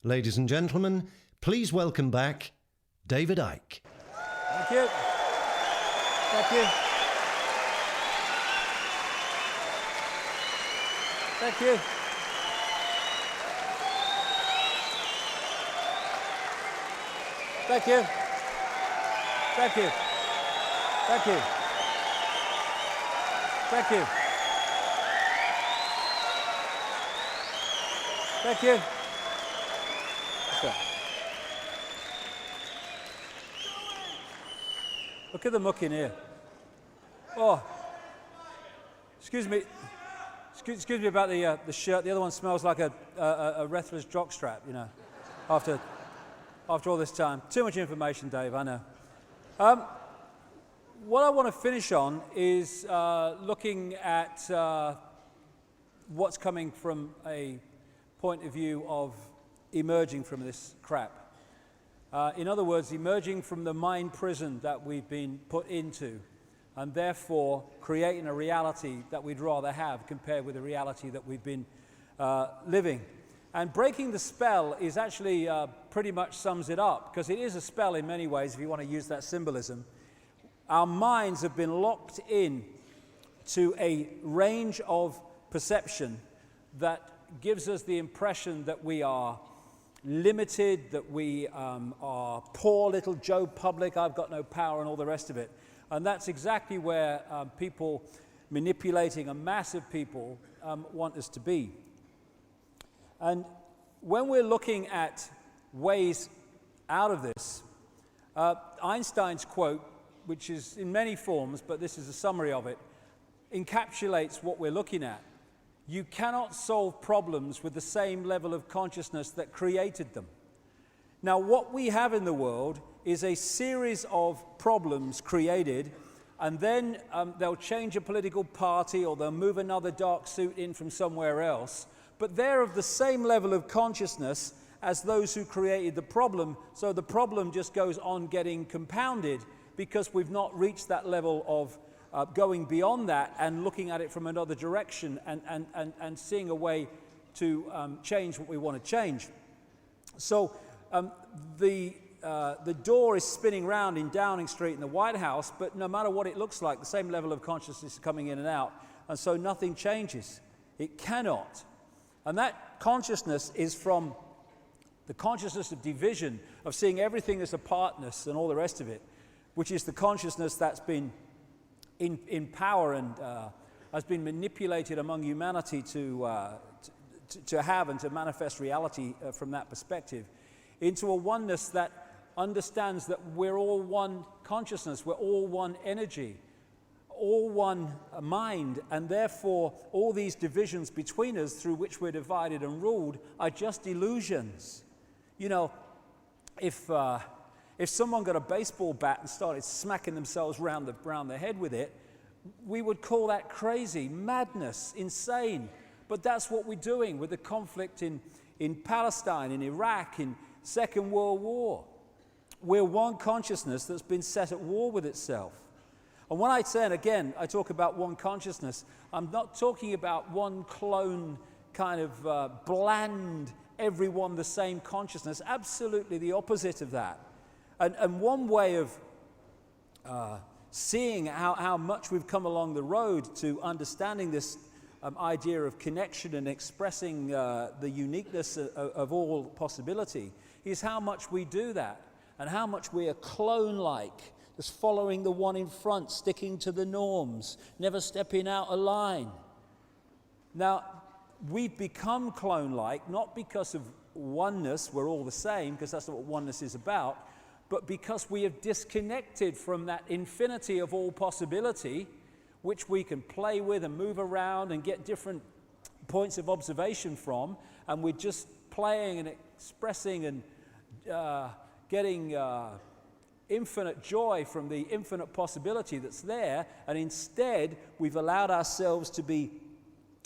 Ladies and gentlemen, please welcome back David Icke. Thank you. Thank you. Thank you. Thank you. Thank you. Thank you. Thank you. Thank you. Look at the muck in here. Oh, excuse me. Excuse me about the shirt. The other one smells like a wrestler's jockstrap, you know. After all this time, too much information, Dave. I know. What I want to finish on is looking at what's coming from a point of view of emerging from this crap. In other words, emerging from the mind prison that we've been put into, and therefore creating a reality that we'd rather have compared with the reality that we've been living. And breaking the spell is actually pretty much sums it up, because it is a spell in many ways, if you want to use that symbolism. Our minds have been locked in to a range of perception that gives us the impression that we are limited, that we are poor little Joe Public, I've got no power, and all the rest of it. And that's exactly where people manipulating a mass of people want us to be. And when we're looking at ways out of this, Einstein's quote, which is in many forms, but this is a summary of it, encapsulates what we're looking at. You cannot solve problems with the same level of consciousness that created them. Now, what we have in the world is a series of problems created, and then they'll change a political party or they'll move another dark suit in from somewhere else, but they're of the same level of consciousness as those who created the problem, so the problem just goes on getting compounded because we've not reached that level of going beyond that and looking at it from another direction and seeing a way to change what we want to change. So the door is spinning round in Downing Street in the White House, but no matter what it looks like, the same level of consciousness is coming in and out, and so nothing changes. It cannot. And that consciousness is from the consciousness of division, of seeing everything as a partness and all the rest of it, which is the consciousness that's been in power and has been manipulated among humanity to have and to manifest reality from that perspective, into a oneness that understands that we're all one consciousness, we're all one energy, all one mind, and therefore all these divisions between us through which we're divided and ruled are just illusions. You know, if someone got a baseball bat and started smacking themselves round the head with it, we would call that crazy, madness, insane. But that's what we're doing with the conflict in Palestine, in Iraq, in Second World War. We're one consciousness that's been set at war with itself. And when I say, and again, I talk about one consciousness, I'm not talking about one clone kind of bland, everyone the same consciousness. Absolutely the opposite of that. And one way of seeing how much we've come along the road to understanding this idea of connection and expressing the uniqueness of all possibility is how much we do that, and how much we are clone-like, just following the one in front, sticking to the norms, never stepping out of line. Now, we've become clone-like, not because of oneness, we're all the same, because that's not what oneness is about, but because we have disconnected from that infinity of all possibility, which we can play with and move around and get different points of observation from, and we're just playing and expressing and getting infinite joy from the infinite possibility that's there, and instead we've allowed ourselves to be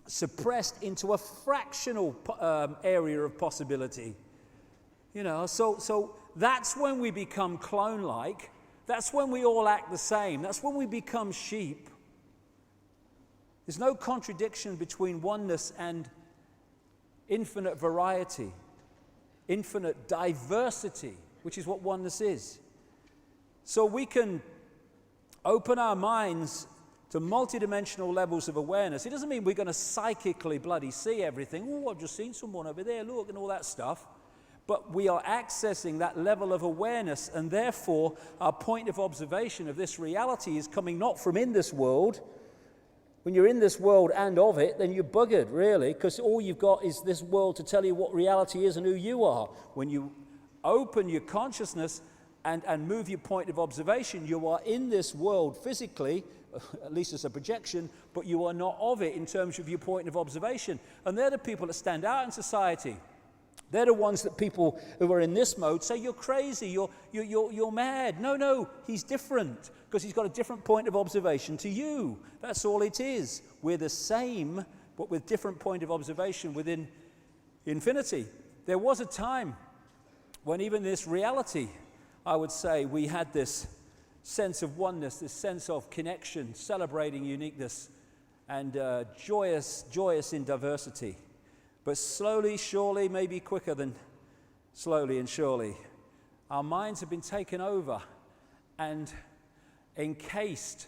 suppressed into a fractional area of possibility. You know, so that's when we become clone-like. That's when we all act the same. That's when we become sheep. There's no contradiction between oneness and infinite variety, infinite diversity, which is what oneness is. So we can open our minds to multidimensional levels of awareness. It doesn't mean we're going to psychically bloody see everything. Oh, I've just seen someone over there, look, and all that stuff. But we are accessing that level of awareness, and therefore our point of observation of this reality is coming not from in this world. When you're in this world and of it, then you're buggered, really, because all you've got is this world to tell you what reality is and who you are. When you open your consciousness and move your point of observation, you are in this world physically, at least as a projection, but you are not of it in terms of your point of observation. And they're the people that stand out in society. They're the ones that people who are in this mode say, you're crazy, you're mad. No, he's different, because he's got a different point of observation to you. That's all it is. We're the same, but with different point of observation within infinity. There was a time when even this reality, I would say, we had this sense of oneness, this sense of connection, celebrating uniqueness, and joyous in diversity. But slowly, surely, maybe quicker than slowly and surely, our minds have been taken over and encased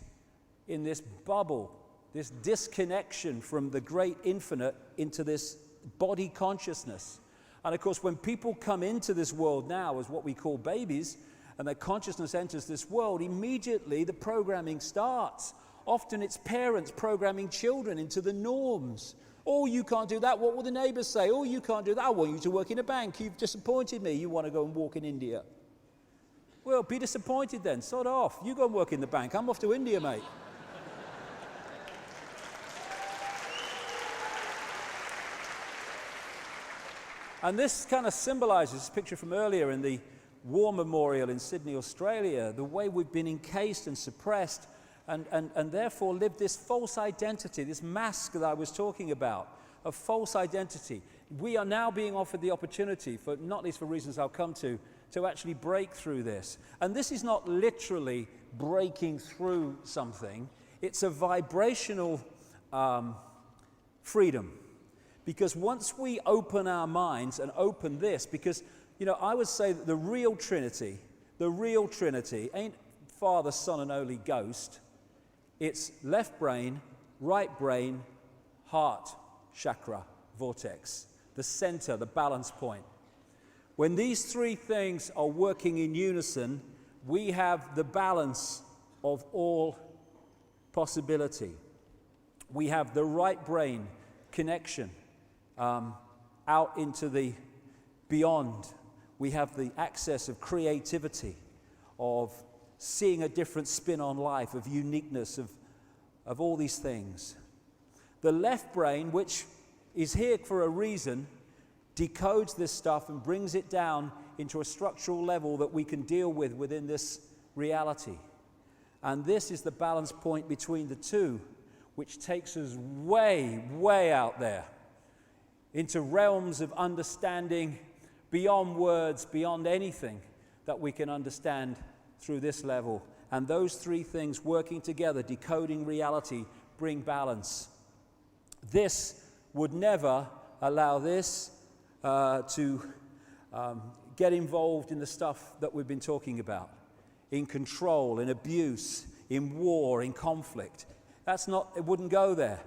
in this bubble, this disconnection from the great infinite into this body consciousness. And of course, when people come into this world now as what we call babies, and their consciousness enters this world, immediately the programming starts. Often it's parents programming children into the norms. Oh, you can't do that. What will the neighbors say? Oh, you can't do that. I want you to work in a bank. You've disappointed me. You want to go and walk in India. Well, be disappointed then. Sod off. You go and work in the bank. I'm off to India, mate. And this kind of symbolizes this picture from earlier in the War Memorial in Sydney, Australia, the way we've been encased and suppressed and therefore lived this false identity, this mask that I was talking about, of false identity. We are now being offered the opportunity, for not least for reasons I'll come to actually break through this. And this is not literally breaking through something. It's a vibrational freedom. Because once we open our minds and open this, because, you know, I would say that the real Trinity ain't Father, Son, and Holy Ghost. It's left brain, right brain, heart, chakra, vortex, the center, the balance point. When these three things are working in unison, we have the balance of all possibility. We have the right brain connection out into the beyond. We have the access of creativity, of seeing a different spin on life, of uniqueness, of all these things. The left brain, which is here for a reason, decodes this stuff and brings it down into a structural level that we can deal with within this reality. And this is the balance point between the two, which takes us way, way out there into realms of understanding beyond words, beyond anything that we can understand through this level. And those three things working together, decoding reality, bring balance. This would never allow this to get involved in the stuff that we've been talking about, in control, in abuse, in war, in conflict. It wouldn't go there.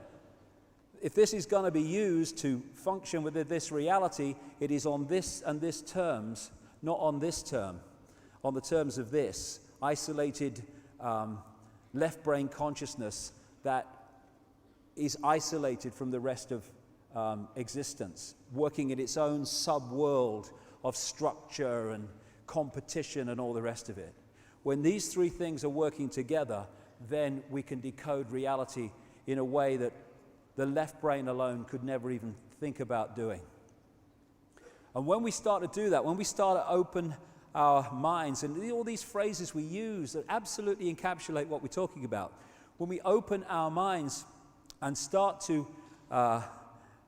If this is going to be used to function within this reality, it is on this and this terms, not on this term, on the terms of this isolated left brain consciousness that is isolated from the rest of existence, working in its own sub-world of structure and competition and all the rest of it. When these three things are working together, then we can decode reality in a way that the left brain alone could never even think about doing. And when we start to do that, when we start to open our minds, and all these phrases we use that absolutely encapsulate what we're talking about, when we open our minds and start to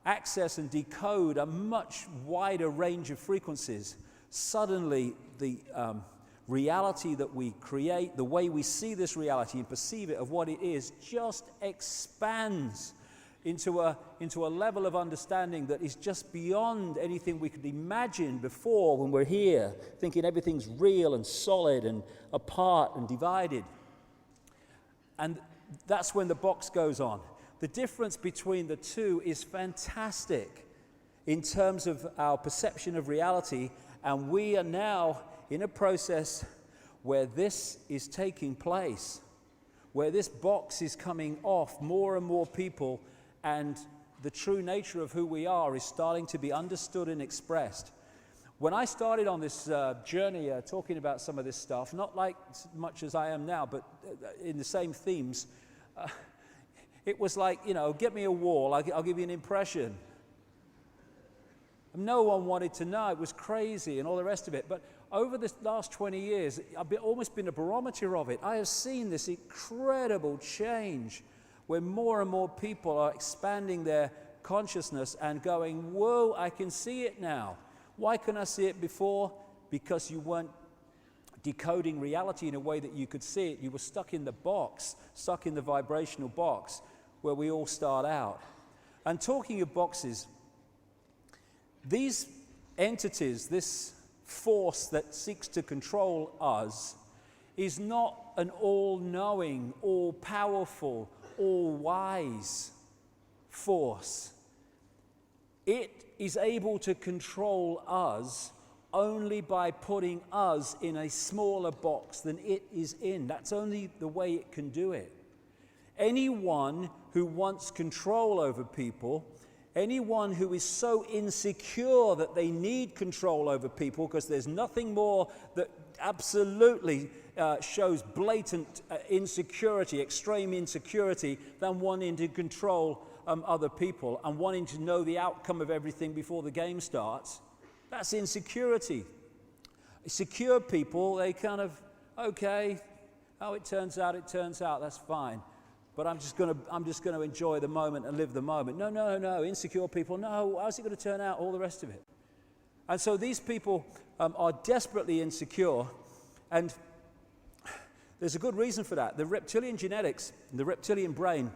access and decode a much wider range of frequencies, suddenly the reality that we create, the way we see this reality and perceive it of what it is, just expands into a level of understanding that is just beyond anything we could imagine before when we're here, thinking everything's real and solid and apart and divided. And that's when the box goes on. The difference between the two is fantastic in terms of our perception of reality, and we are now in a process where this is taking place, where this box is coming off more and more people, and the true nature of who we are is starting to be understood and expressed. When I started on this journey talking about some of this stuff, not like as much as I am now, but in the same themes, it was like, you know, get me a wall, I'll give you an impression. No one wanted to know, it was crazy and all the rest of it. But over this last 20 years, I've almost been a barometer of it. I have seen this incredible change where more and more people are expanding their consciousness and going, whoa, I can see it now. Why couldn't I see it before? Because you weren't decoding reality in a way that you could see it. You were stuck in the box, stuck in the vibrational box where we all start out. And talking of boxes, these entities, this force that seeks to control us, is not an all-knowing, all-powerful, all-wise force. It is able to control us only by putting us in a smaller box than it is in. That's only the way it can do it. Anyone who wants control over people, anyone who is so insecure that they need control over people, because there's nothing more that absolutely shows blatant insecurity, extreme insecurity, than wanting to control other people and wanting to know the outcome of everything before the game starts. That's insecurity. Secure people, they kind of, okay, how it turns out, that's fine. But I'm just going to enjoy the moment and live the moment. No. Insecure people, no, how's it going to turn out? All the rest of it. And so these people are desperately insecure, and there's a good reason for that. The reptilian genetics, the reptilian brain,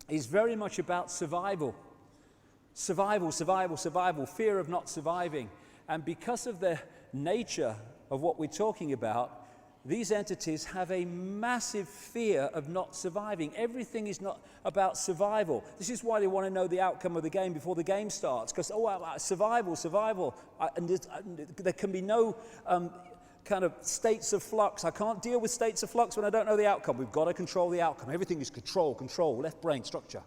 is very much about survival. Survival, fear of not surviving. And because of the nature of what we're talking about, these entities have a massive fear of not surviving. Everything is not about survival. This is why they want to know the outcome of the game before the game starts. Because, survival. And there can be no kind of states of flux. I can't deal with states of flux when I don't know the outcome. We've got to control the outcome. Everything is control, left brain structure.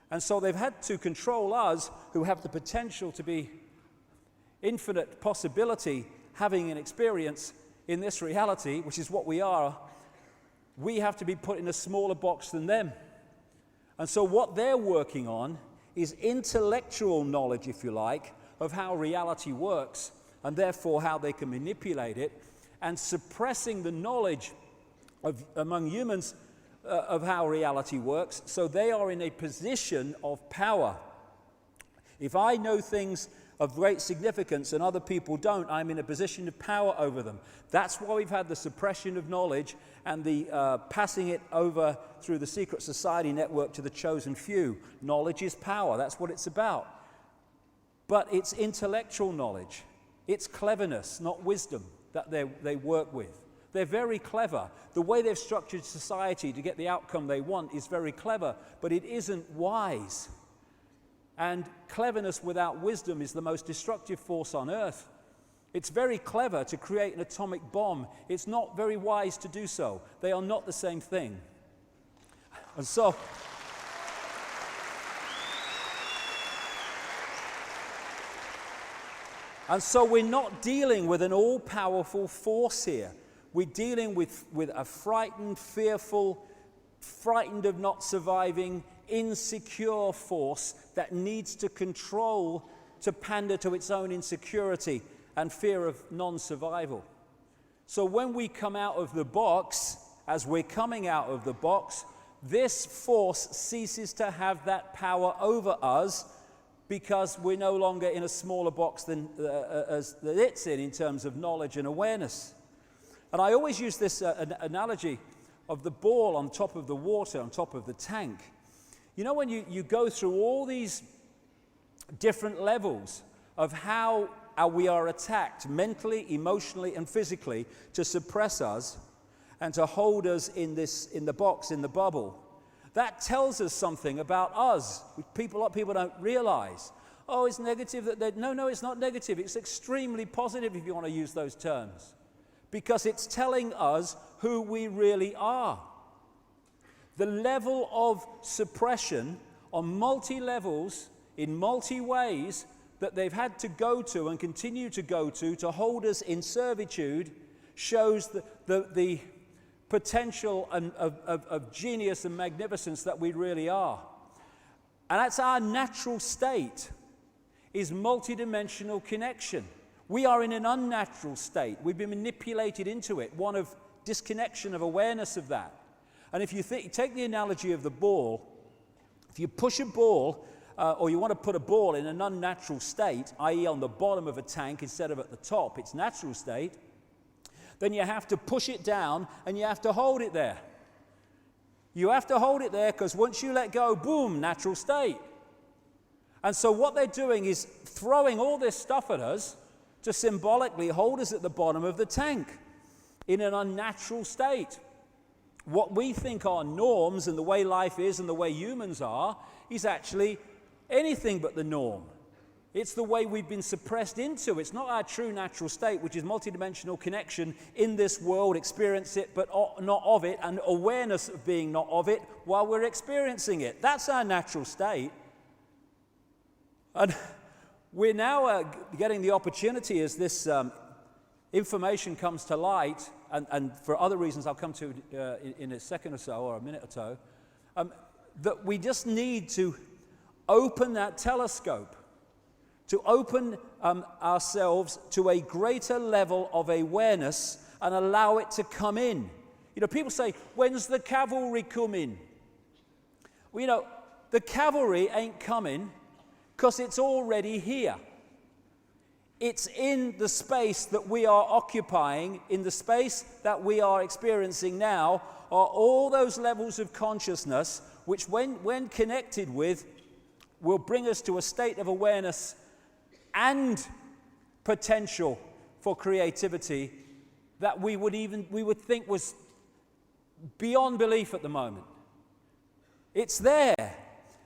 And so they've had to control us, who have the potential to be infinite possibility, having an experience in this reality, which is what we are. We have to be put in a smaller box than them. And so what they're working on is intellectual knowledge, if you like, of how reality works, and therefore how they can manipulate it, and suppressing the knowledge of among humans of how reality works, so they are in a position of power. If I know things of great significance and other people don't, I'm in a position of power over them. That's why we've had the suppression of knowledge and the passing it over through the secret society network to the chosen few. Knowledge is power. That's what it's about. But it's intellectual knowledge. It's cleverness, not wisdom, that they work with. They're very clever. The way they've structured society to get the outcome they want is very clever, but it isn't wise. And cleverness without wisdom is the most destructive force on earth. It's very clever to create an atomic bomb. It's not very wise to do so. They are not the same thing. And so And so we're not dealing with an all-powerful force here. We're dealing with a frightened, fearful, frightened of not surviving, insecure force that needs to control, to pander to its own insecurity and fear of non-survival. So when we come out of the box, as we're coming out of the box, this force ceases to have that power over us, because we're no longer in a smaller box than it's in terms of knowledge and awareness. And I always use this analogy of the ball on top of the water, on top of the tank. You know, when you go through all these different levels of how we are attacked mentally, emotionally, and physically to suppress us and to hold us in the box, in the bubble, that tells us something about us, which a lot of people don't realize. Oh, it's negative. No, it's not negative. It's extremely positive, if you want to use those terms, because it's telling us who we really are. The level of suppression on multi-levels, in multi-ways, that they've had to go to and continue to go to hold us in servitude, shows the potential of genius and magnificence that we really are. And that's our natural state, is multidimensional connection. We are in an unnatural state. We've been manipulated into it, one of disconnection, of awareness of that. And if you take the analogy of the ball, if you push a ball, or you want to put a ball in an unnatural state, i.e. on the bottom of a tank instead of at the top, its natural state, then you have to push it down and you have to hold it there. You have to hold it there, because once you let go, boom, natural state. And so what they're doing is throwing all this stuff at us to symbolically hold us at the bottom of the tank in an unnatural state. What we think are norms and the way life is and the way humans are is actually anything but the norm. It's the way we've been suppressed into. It's not our true natural state, which is multidimensional connection in this world, experience it, but not of it, and awareness of being not of it while we're experiencing it. That's our natural state. And we're now getting the opportunity, as this information comes to light, and for other reasons I'll come to in a second or so, or a minute or so, that we just need to open that telescope, to open ourselves to a greater level of awareness and allow it to come in. You know, people say, when's the cavalry coming? Well, you know, the cavalry ain't coming because it's already here. It's in the space that we are occupying, in the space that we are experiencing now, are all those levels of consciousness which, when connected with, will bring us to a state of awareness and potential for creativity that we would think was beyond belief at the moment. It's there.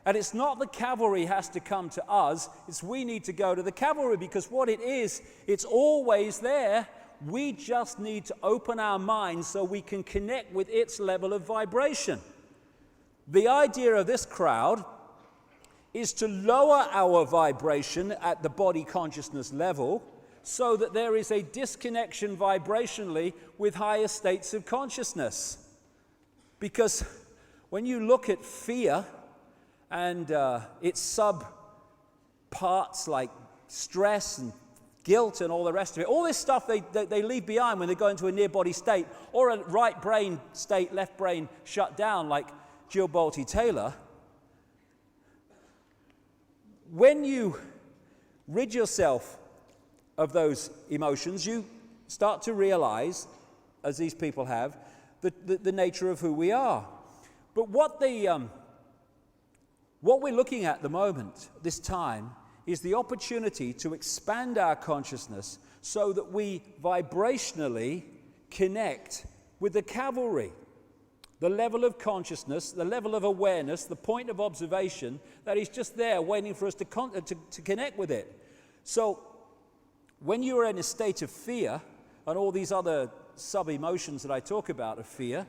And it's not the cavalry has to come to us, it's we need to go to the cavalry, because what it is, it's always there. We just need to open our minds so we can connect with its level of vibration. The idea of this crowd is to lower our vibration at the body consciousness level so that there is a disconnection vibrationally with higher states of consciousness. Because when you look at fear and its sub-parts like stress and guilt and all the rest of it, all this stuff they leave behind when they go into a near-body state or a right brain state, left brain shut down like Jill Bolte Taylor. When you rid yourself of those emotions, you start to realize, as these people have, the nature of who we are. But what we're looking at the moment, this time, is the opportunity to expand our consciousness so that we vibrationally connect with the cavalry, the level of consciousness, the level of awareness, the point of observation that is just there waiting for us to connect with it. So when you're in a state of fear, and all these other sub-emotions that I talk about of fear,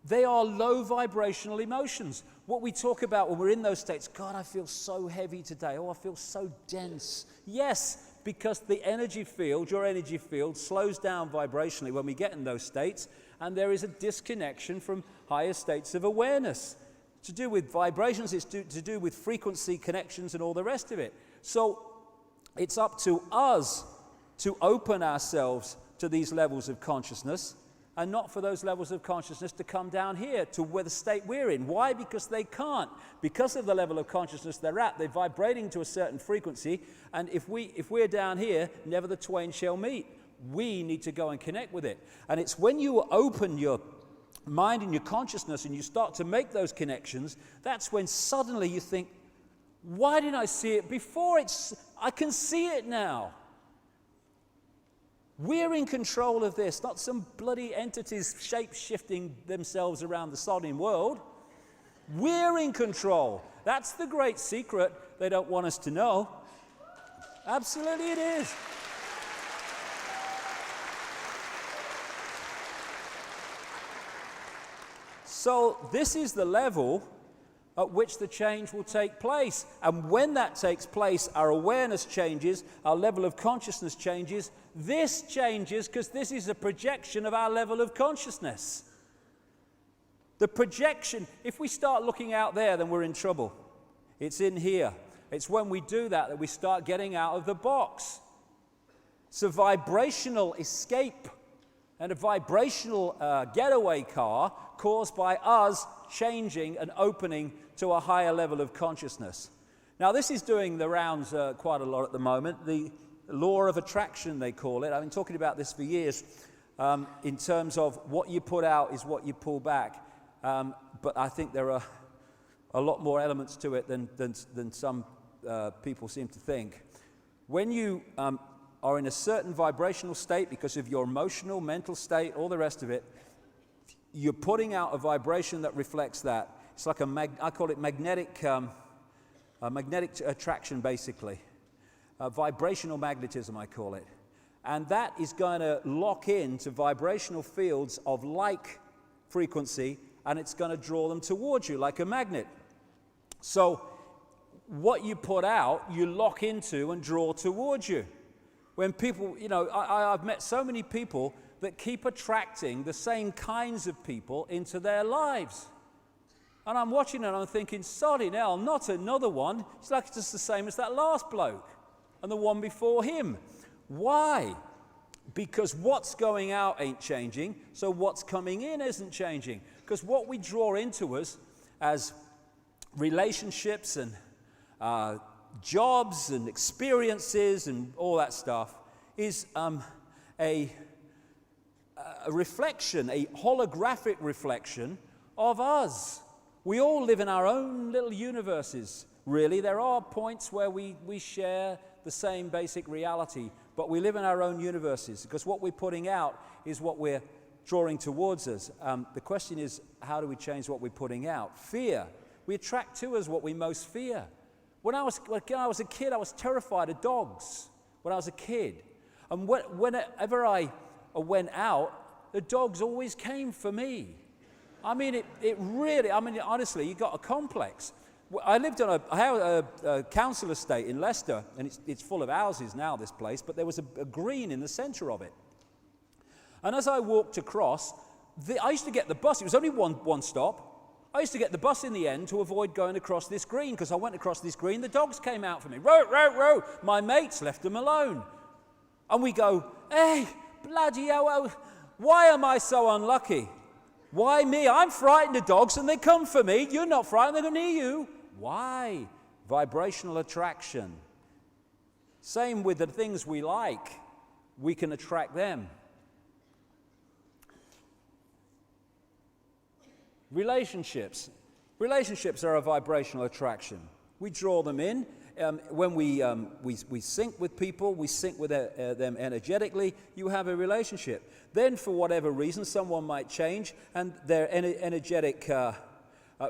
they are low vibrational emotions. What we talk about when we're in those states, God, I feel so heavy today. Oh, I feel so dense. Yes, because the energy field, your energy field, slows down vibrationally when we get in those states, and there is a disconnection from higher states of awareness. To do with vibrations, it's to do with frequency connections and all the rest of it. So it's up to us to open ourselves to these levels of consciousness, and not for those levels of consciousness to come down here to where the state we're in. Why? Because they can't. Because of the level of consciousness they're at, they're vibrating to a certain frequency, and if we're down here, never the twain shall meet. We need to go and connect with it. And it's when you open your mind and your consciousness and you start to make those connections, that's when suddenly you think, why didn't I see it before? I can see it now. We're in control of this, not some bloody entities shape-shifting themselves around the sodding world. We're in control. That's the great secret they don't want us to know. Absolutely it is. So this is the level at which the change will take place. And when that takes place, our awareness changes, our level of consciousness changes. This changes because this is a projection of our level of consciousness. The projection, if we start looking out there, then we're in trouble. It's in here. It's when we do that we start getting out of the box. It's a vibrational escape and a vibrational getaway car caused by us changing and opening to a higher level of consciousness. Now, this is doing the rounds quite a lot at the moment. The law of attraction, they call it. I've been talking about this for years in terms of what you put out is what you pull back. But I think there are a lot more elements to it than some people seem to think. When you are in a certain vibrational state because of your emotional, mental state, all the rest of it, you're putting out a vibration that reflects that. It's like I call it magnetic attraction, basically. Vibrational magnetism, I call it. And that is going to lock into vibrational fields of like frequency, and it's going to draw them towards you like a magnet. So what you put out, you lock into and draw towards you. When people, I've met so many people that keep attracting the same kinds of people into their lives. And I'm watching it and I'm thinking, sodding hell, not another one. It's like it's just the same as that last bloke and the one before him. Why? Because what's going out ain't changing, so what's coming in isn't changing. Because what we draw into us as relationships and jobs and experiences and all that stuff is a reflection, a holographic reflection of us. We all live in our own little universes, really. There are points where we share the same basic reality, but we live in our own universes because what we're putting out is what we're drawing towards us. The question is, how do we change what we're putting out? Fear. We attract to us what we most fear. When I was a kid, I was terrified of dogs when I was a kid. And whenever I went out, the dogs always came for me. I mean, honestly, you got a complex. I lived on a council estate in Leicester, and it's full of houses now, this place, but there was a green in the centre of it. And as I walked across, I used to get the bus. It was only one stop. I used to get the bus in the end to avoid going across this green, because I went across this green, the dogs came out for me. Row, row, row. My mates left them alone. And we go, hey, bloody hell, why am I so unlucky? Why me? I'm frightened of dogs and they come for me. You're not frightened, they're going near you. Why? Vibrational attraction. Same with the things we like. We can attract them. Relationships. Relationships are a vibrational attraction. We draw them in. When we sync with people, we sync with them energetically, you have a relationship. Then, for whatever reason, someone might change and their energetic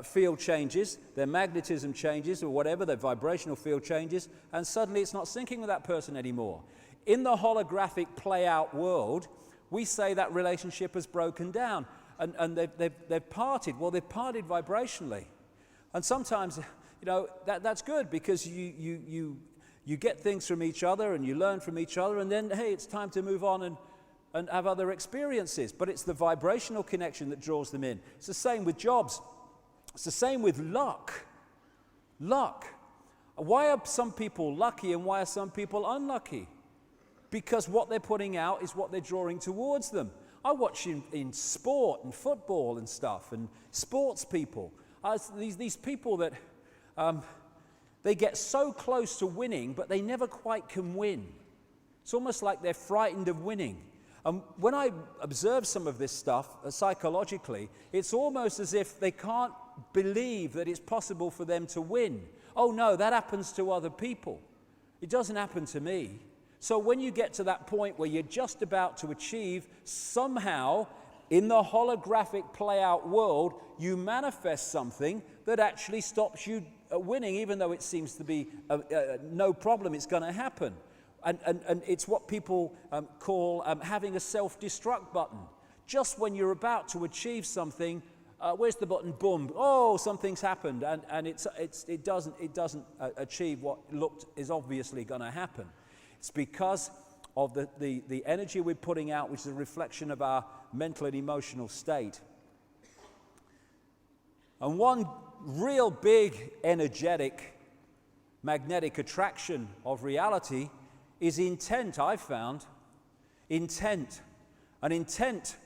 field changes, their magnetism changes, or whatever, their vibrational field changes, and suddenly it's not syncing with that person anymore. In the holographic play-out world, we say that relationship has broken down, and they've parted. Well, they've parted vibrationally. And sometimes, that's good, because you You get things from each other and you learn from each other, and then, hey, it's time to move on and have other experiences. But it's the vibrational connection that draws them in. It's the same with jobs. It's the same with luck. Luck. Why are some people lucky and why are some people unlucky? Because what they're putting out is what they're drawing towards them. I watch in sport and football and stuff, and sports people. These people that they get so close to winning, but they never quite can win. It's almost like they're frightened of winning. When I observe some of this stuff psychologically, it's almost as if they can't believe that it's possible for them to win. Oh no, that happens to other people. It doesn't happen to me. So when you get to that point where you're just about to achieve, somehow in the holographic play-out world, you manifest something that actually stops you winning, even though it seems to be no problem, it's going to happen. And it's what people call having a self-destruct button. Just when you're about to achieve something, where's the button? Boom! Oh, something's happened, and it doesn't achieve what is obviously going to happen. It's because of the energy we're putting out, which is a reflection of our mental and emotional state. And one real big energetic magnetic attraction of reality is intent, I've found. Intent. An intent,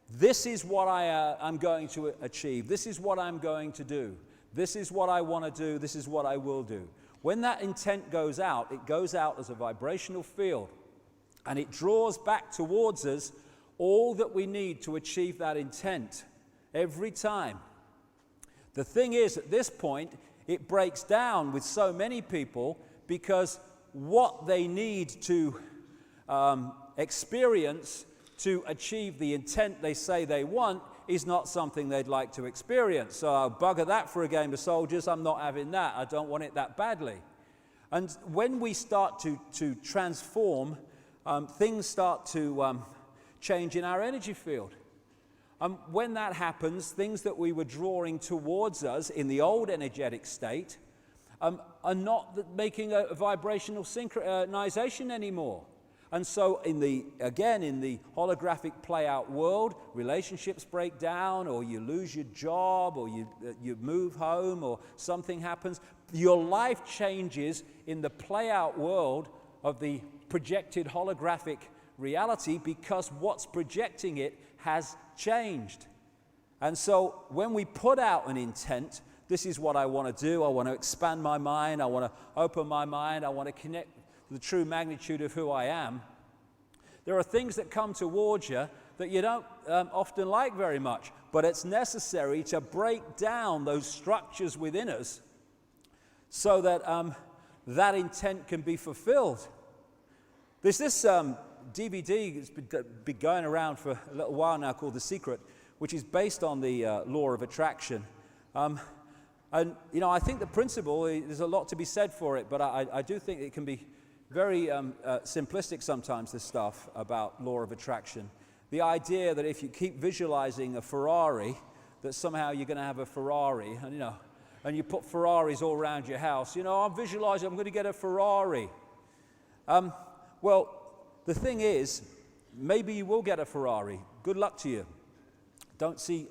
this is what I'm going to achieve. This is what I'm going to do. This is what I want to do. This is what I will do. When that intent goes out, it goes out as a vibrational field, and it draws back towards us all that we need to achieve that intent every time. The thing is, at this point, it breaks down with so many people because what they need to experience to achieve the intent they say they want is not something they'd like to experience. So I'll bugger that for a game of soldiers. I'm not having that. I don't want it that badly. And when we start to transform, things start to change in our energy field. When that happens, things that we were drawing towards us in the old energetic state are not making a vibrational synchronization anymore. And so in the holographic play-out world, relationships break down, or you lose your job, or you move home, or something happens. Your life changes in the play-out world of the projected holographic reality because what's projecting it has changed. And so when we put out an intent, this is what I want to do. I want to expand my mind. I want to open my mind. I want to connect the true magnitude of who I am. There are things that come towards you that you don't often like very much, but it's necessary to break down those structures within us so that that intent can be fulfilled. There's this DVD that's been going around for a little while now called The Secret, which is based on the law of attraction. And, you know, I think the principle, there's a lot to be said for it, but I do think it can be very simplistic sometimes, this stuff about law of attraction. The idea that if you keep visualizing a Ferrari, that somehow you're going to have a Ferrari, and, you know, and you put Ferraris all around your house. You know, I'm visualizing I'm going to get a Ferrari. Well, the thing is, maybe you will get a Ferrari. Good luck to you. Don't see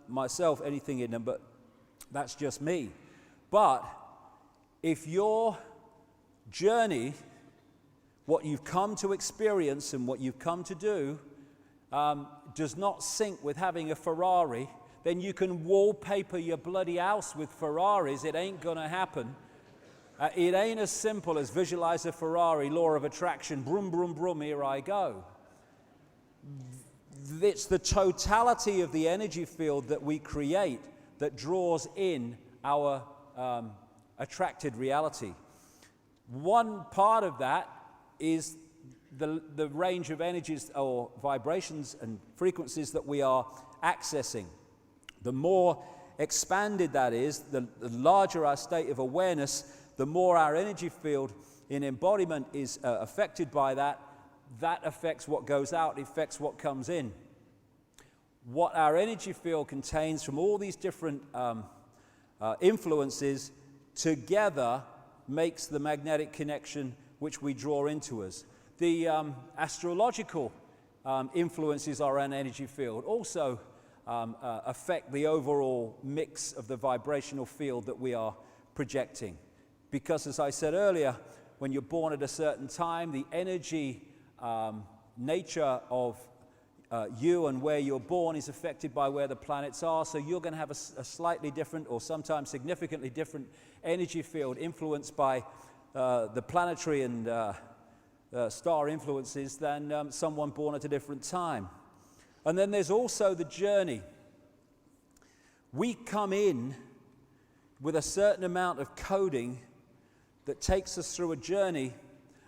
myself anything in them, but that's just me. But if your journey, what you've come to experience and what you've come to do, does not sync with having a Ferrari, then you can wallpaper your bloody house with Ferraris. It ain't gonna happen. It ain't as simple as visualize a Ferrari, law of attraction, brum, brum, brum, here I go. It's the totality of the energy field that we create that draws in our attracted reality. One part of that is the range of energies or vibrations and frequencies that we are accessing. The more expanded that is, the larger our state of awareness, the more our energy field in embodiment is affected by that. That affects what goes out, it affects what comes in. What our energy field contains from all these different influences together makes the magnetic connection which we draw into us. The astrological influences our own energy field also affect the overall mix of the vibrational field that we are projecting. Because, as I said earlier, when you're born at a certain time, the energy nature of you and where you're born is affected by where the planets are, so you're going to have a slightly different, or sometimes significantly different, energy field influenced by the planetary and star influences than someone born at a different time. And then there's also the journey. We come in with a certain amount of coding that takes us through a journey,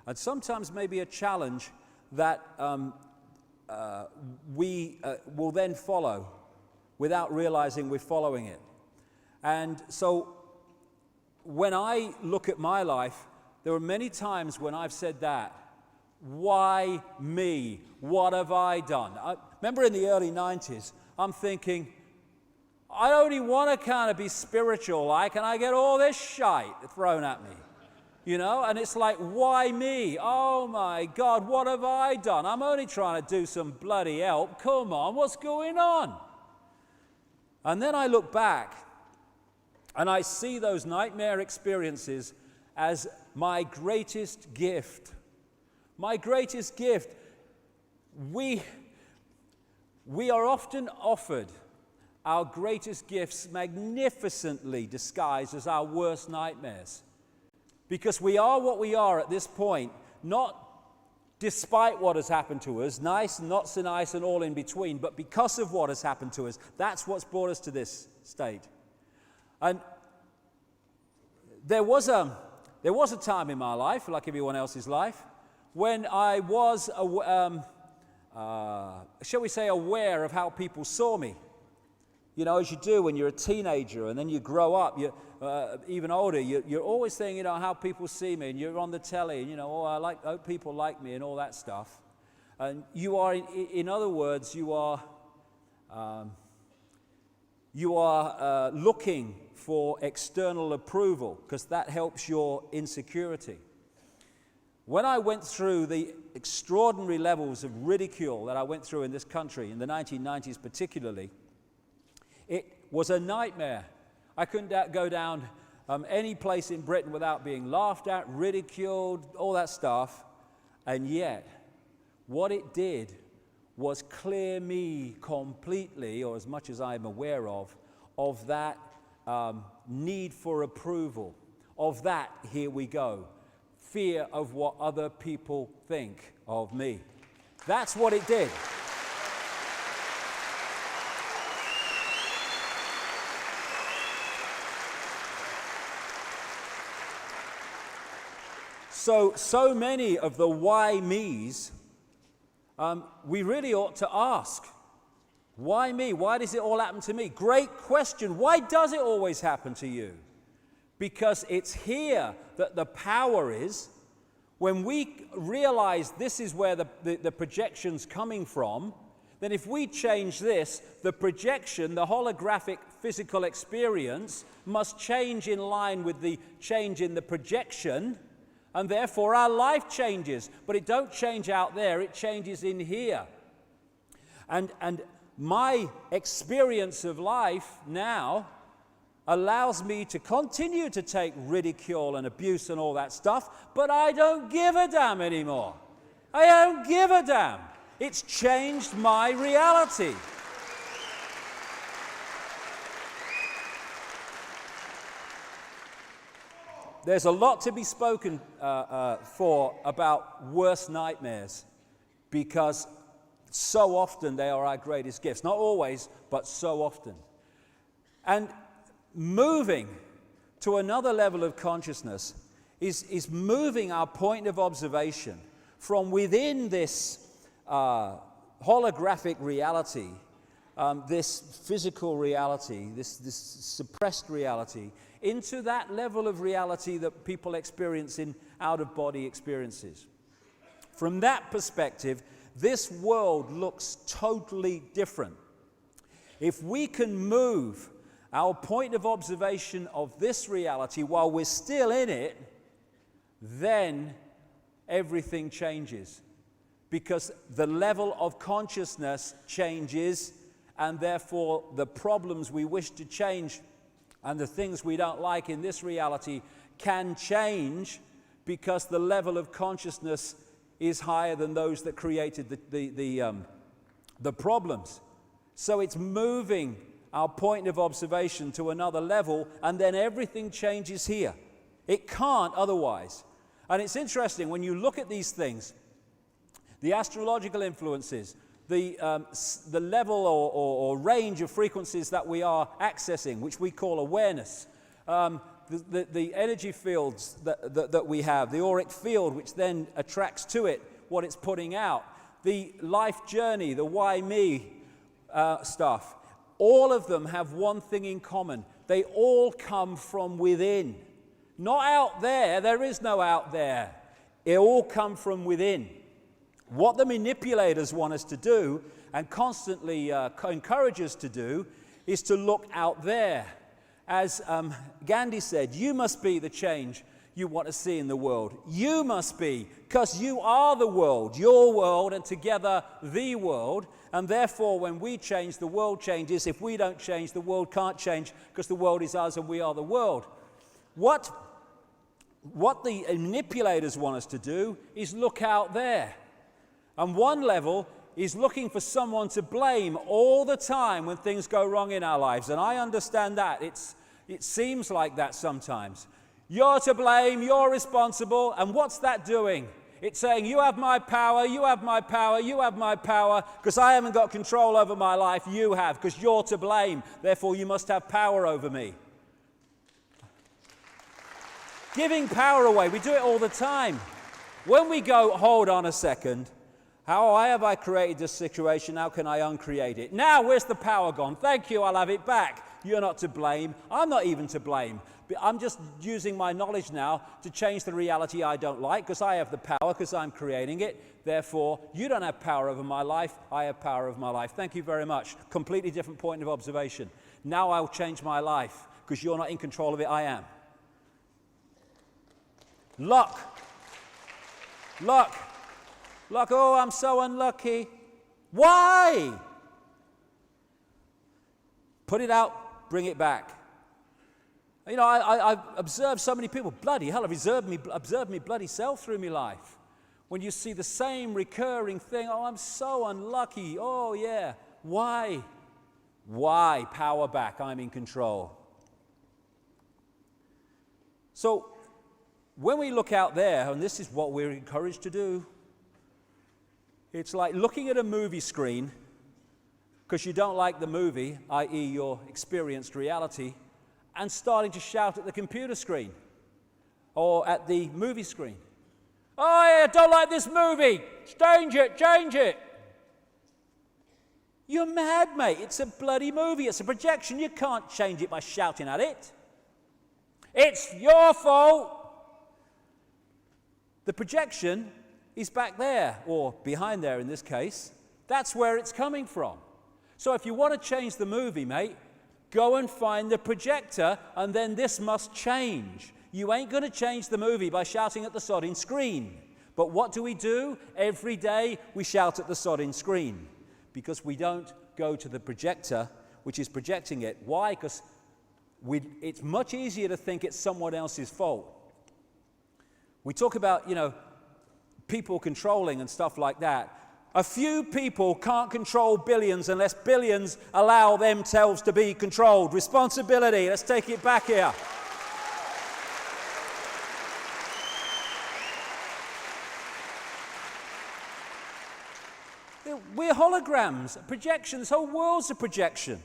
and sometimes maybe a challenge that we will then follow without realizing we're following it. And so when I look at my life, there are many times when I've said that. Why me? What have I done? I remember in the early 90s, I'm thinking, I only want to kind of be spiritual like, and I get all this shite thrown at me. You know, and it's like, why me? Oh my God, what have I done? I'm only trying to do some bloody help. Come on, what's going on? And then I look back and I see those nightmare experiences as my greatest gift. My greatest gift. We are often offered our greatest gifts magnificently disguised as our worst nightmares. Because we are what we are at this point, not despite what has happened to us, nice, not so nice, and all in between, but because of what has happened to us. That's what's brought us to this state. And there was a time in my life, like everyone else's life, when I was, shall we say, aware of how people saw me. You know, as you do when you're a teenager, and then you grow up, you're even older, you're always thinking, you know, how people see me, and you're on the telly, and, you know, I hope people like me, and all that stuff. And you are, in other words, you are looking for external approval, because that helps your insecurity. When I went through the extraordinary levels of ridicule that I went through in this country, in the 1990s particularly, it was a nightmare. I couldn't go down any place in Britain without being laughed at, ridiculed, all that stuff. And yet, what it did was clear me completely, or as much as I'm aware of that need for approval, of that, here we go, fear of what other people think of me. That's what it did. So many of the why me's, we really ought to ask, why me? Why does it all happen to me? Great question. Why does it always happen to you? Because it's here that the power is. When we realize this is where the projection's coming from, then if we change this, the projection, the holographic physical experience, must change in line with the change in the projection, and therefore our life changes. But it don't change out there, it changes in here. And my experience of life now allows me to continue to take ridicule and abuse and all that stuff, but I don't give a damn anymore. I don't give a damn. It's changed my reality. There's a lot to be spoken for about worst nightmares, because so often they are our greatest gifts. Not always, but so often. And moving to another level of consciousness is moving our point of observation from within this holographic reality, this physical reality, this suppressed reality, into that level of reality that people experience in out-of-body experiences. From that perspective, this world looks totally different. If we can move our point of observation of this reality while we're still in it, then everything changes. Because the level of consciousness changes, and therefore the problems we wish to change and the things we don't like in this reality can change, because the level of consciousness is higher than those that created the problems. So it's moving our point of observation to another level, and then everything changes here. It can't otherwise. And it's interesting, when you look at these things, the astrological influences, the level or range of frequencies that we are accessing, which we call awareness, the energy fields that we have, the auric field, which then attracts to it what it's putting out, the life journey, the why me stuff, all of them have one thing in common. They all come from within. Not out there. There is no out there. It all come from within. What the manipulators want us to do, and constantly encourage us to do, is to look out there. As Gandhi said, you must be the change you want to see in the world. You must be, because you are the world, your world, and together the world. And therefore, when we change, the world changes. If we don't change, the world can't change, because the world is us and we are the world. What the manipulators want us to do is look out there. And one level is looking for someone to blame all the time when things go wrong in our lives. And I understand that. It seems like that sometimes. You're to blame, you're responsible, and what's that doing? It's saying, you have my power, you have my power, you have my power, because I haven't got control over my life, you have, because you're to blame, therefore you must have power over me. Giving power away, we do it all the time. When we go, hold on a second, how have I created this situation? How can I uncreate it? Now, where's the power gone? Thank you, I'll have it back. You're not to blame. I'm not even to blame. But I'm just using my knowledge now to change the reality I don't like, because I have the power, because I'm creating it. Therefore, you don't have power over my life. I have power over my life. Thank you very much. Completely different point of observation. Now I'll change my life, because you're not in control of it. I am. Luck. Luck. Luck, oh, I'm so unlucky. Why? Put it out, bring it back. You know, I've observed so many people, bloody hell, I've observed me bloody self through my life. When you see the same recurring thing, oh, I'm so unlucky, oh yeah. Why? Why? Power back, I'm in control. So, when we look out there, and this is what we're encouraged to do, it's like looking at a movie screen because you don't like the movie, i.e. your experienced reality, and starting to shout at the computer screen or at the movie screen. Oh, yeah, don't like this movie. Change it, change it. You're mad, mate. It's a bloody movie. It's a projection. You can't change it by shouting at it. It's your fault. The projection is back there, or behind there in this case. That's where it's coming from. So if you want to change the movie, mate, go and find the projector, and then this must change. You ain't going to change the movie by shouting at the sodding screen. But what do? Every day we shout at the sodding screen, because we don't go to the projector, which is projecting it. Why? Because it's much easier to think it's someone else's fault. We talk about, people controlling and stuff like that. A few people can't control billions unless billions allow themselves to be controlled. Responsibility. Let's take it back here. We're holograms, projection. This whole world's a projection.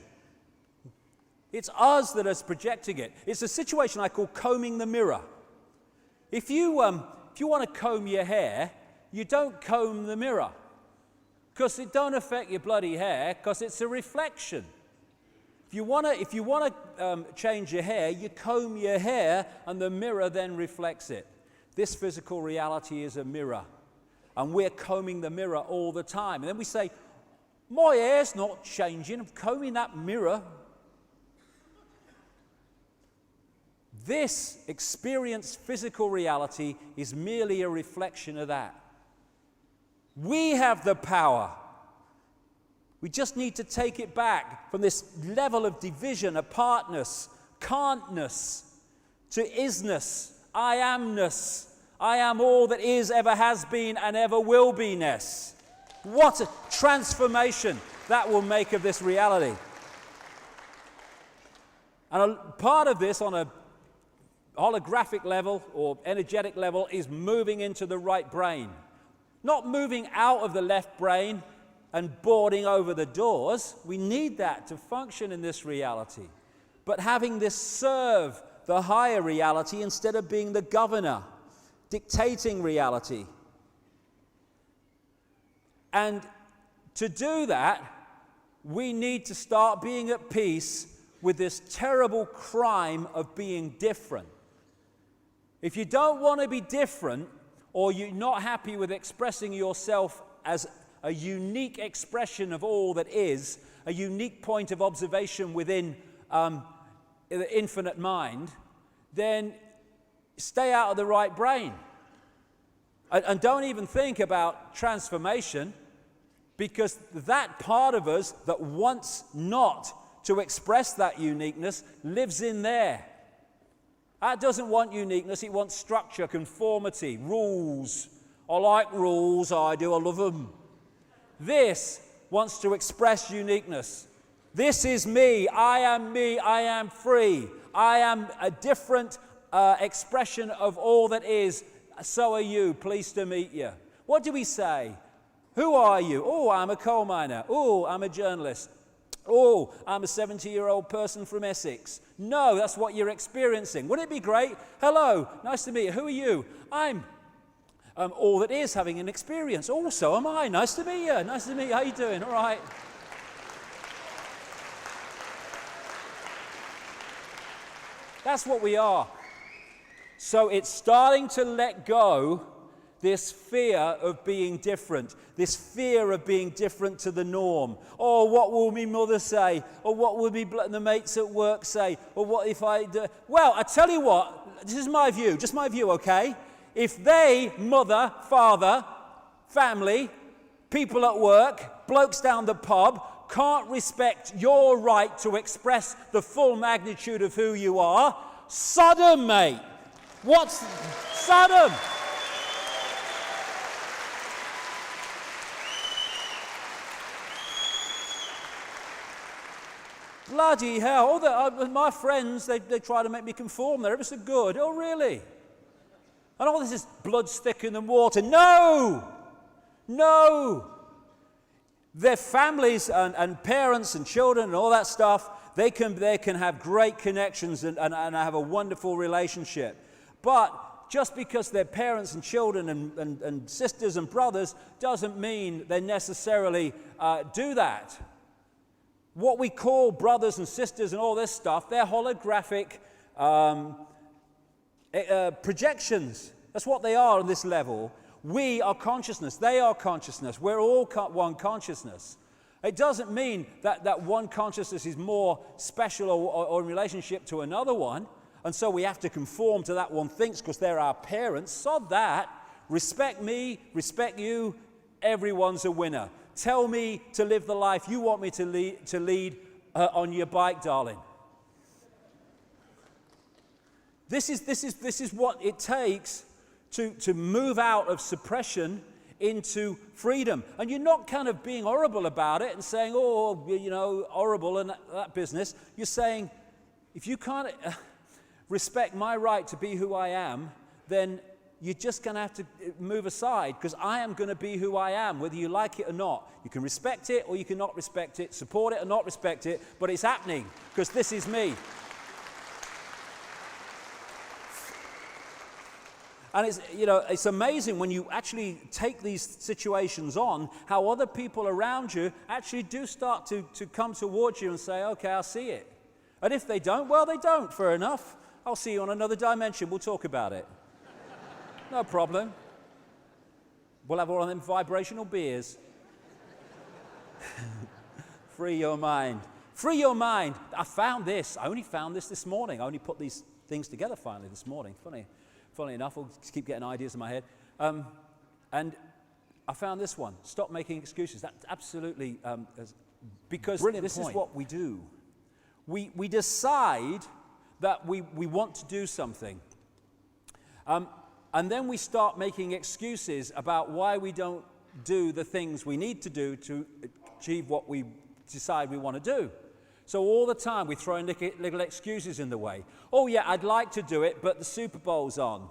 It's us that is projecting it. It's a situation I call combing the mirror. If you want to comb your hair, you don't comb the mirror, because it don't affect your bloody hair, because it's a reflection. If you want to change your hair, you comb your hair, and the mirror then reflects it. This physical reality is a mirror, and we're combing the mirror all the time. And then we say, my hair's not changing, I'm combing that mirror. This experienced physical reality is merely a reflection of that. We have the power. We just need to take it back from this level of division, apartness, can'tness, to isness, I amness. I am all that is, ever has been, and ever will be-ness. What a transformation that will make of this reality. And a part of this on a holographic level or energetic level is moving into the right brain. Not moving out of the left brain and boarding over the doors. We need that to function in this reality. But having this serve the higher reality instead of being the governor, dictating reality. And to do that, we need to start being at peace with this terrible crime of being different. If you don't want to be different, or you're not happy with expressing yourself as a unique expression of all that is, a unique point of observation within the infinite mind, then stay out of the right brain. And don't even think about transformation, because that part of us that wants not to express that uniqueness lives in there. That doesn't want uniqueness, it wants structure, conformity, rules. I like rules, I do, I love them. This wants to express uniqueness. This is me, I am free. I am a different expression of all that is. So are you, pleased to meet you. What do we say? Who are you? Oh, I'm a coal miner. Oh, I'm a journalist. Oh, I'm a 70-year-old person from Essex. No, that's what you're experiencing. Wouldn't it be great? Hello, nice to meet you. Who are you? I'm all that is, having an experience. Oh, so am I. Nice to meet you. Nice to meet you. How you doing? All right. That's what we are. So it's starting to let go this fear of being different, this fear of being different to the norm. Oh, what will my mother say? Or what will the mates at work say? Or what if I do? Well, I tell you what, this is my view, just my view, okay? If they, mother, father, family, people at work, blokes down the pub, can't respect your right to express the full magnitude of who you are, Sodom, mate. What's Sodom? Bloody hell. My friends, they try to make me conform. They're ever so good. Oh, really? And all this is blood's thicker than water. No! No! Their families and parents and children and all that stuff, they can have great connections and have a wonderful relationship. But just because they're parents and children and sisters and brothers doesn't mean they necessarily do that. What we call brothers and sisters and all this stuff, they're holographic projections. That's what they are on this level. We are consciousness. They are consciousness. We're all one consciousness. It doesn't mean that one consciousness is more special or in relationship to another one, and so we have to conform to that one thinks because they're our parents. Sod that. Respect me, respect you. Everyone's a winner. Tell me to live the life you want me to lead on your bike, darling. This is what it takes to move out of suppression into freedom. And you're not kind of being horrible about it and saying, oh, you know, horrible and that business. You're saying, if you can't respect my right to be who I am, then you're just going to have to move aside, because I am going to be who I am, whether you like it or not. You can respect it or you cannot respect it, support it or not respect it, but it's happening, because this is me. And it's amazing when you actually take these situations on, how other people around you actually do start to come towards you and say, okay, I'll see it. And if they don't, well, they don't, fair enough. I'll see you on another dimension, we'll talk about it. No problem. We'll have one of them vibrational beers. Free your mind. Free your mind. I found this. I only found this morning. I only put these things together finally this morning. Funny enough, I'll just keep getting ideas in my head. And I found this one, stop making excuses. That's absolutely, because this is what we do. We decide that we want to do something. And then we start making excuses about why we don't do the things we need to do to achieve what we decide we want to do. So all the time we throw in little excuses in the way. Oh yeah, I'd like to do it, but the Super Bowl's on.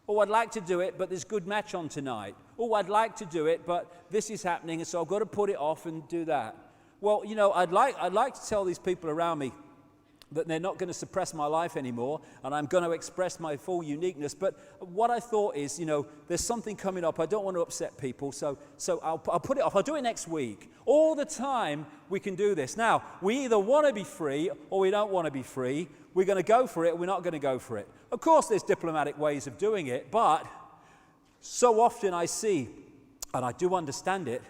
Oh, I'd like to do it, but there's a good match on tonight. Oh, I'd like to do it, but this is happening, and so I've got to put it off and do that. Well, you know, I'd like to tell these people around me that they're not going to suppress my life anymore, and I'm going to express my full uniqueness. But what I thought is, you know, there's something coming up. I don't want to upset people, so I'll put it off. I'll do it next week. All the time we can do this. Now, we either want to be free or we don't want to be free. We're going to go for it or we're not going to go for it. Of course, there's diplomatic ways of doing it, but so often I see, and I do understand it,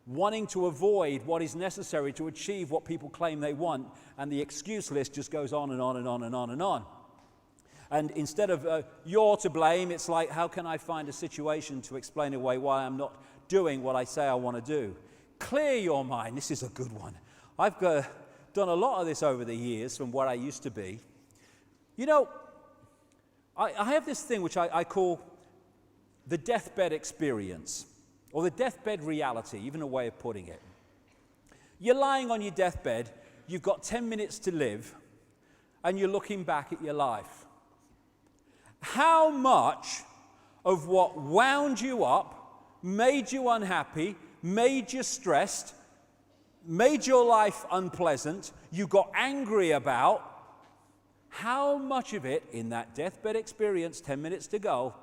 wanting to avoid what is necessary to achieve what people claim they want, and the excuse list just goes on and on and on and on and on. And instead of you're to blame, it's like, how can I find a situation to explain away why I'm not doing what I say I want to do? Clear your mind. This is a good one. I've done a lot of this over the years from what I used to be. You know, I have this thing which I call the deathbed experience, or the deathbed reality, even a way of putting it. You're lying on your deathbed, you've got 10 minutes to live, and you're looking back at your life. How much of what wound you up, made you unhappy, made you stressed, made your life unpleasant, you got angry about, how much of it in that deathbed experience, 10 minutes to go,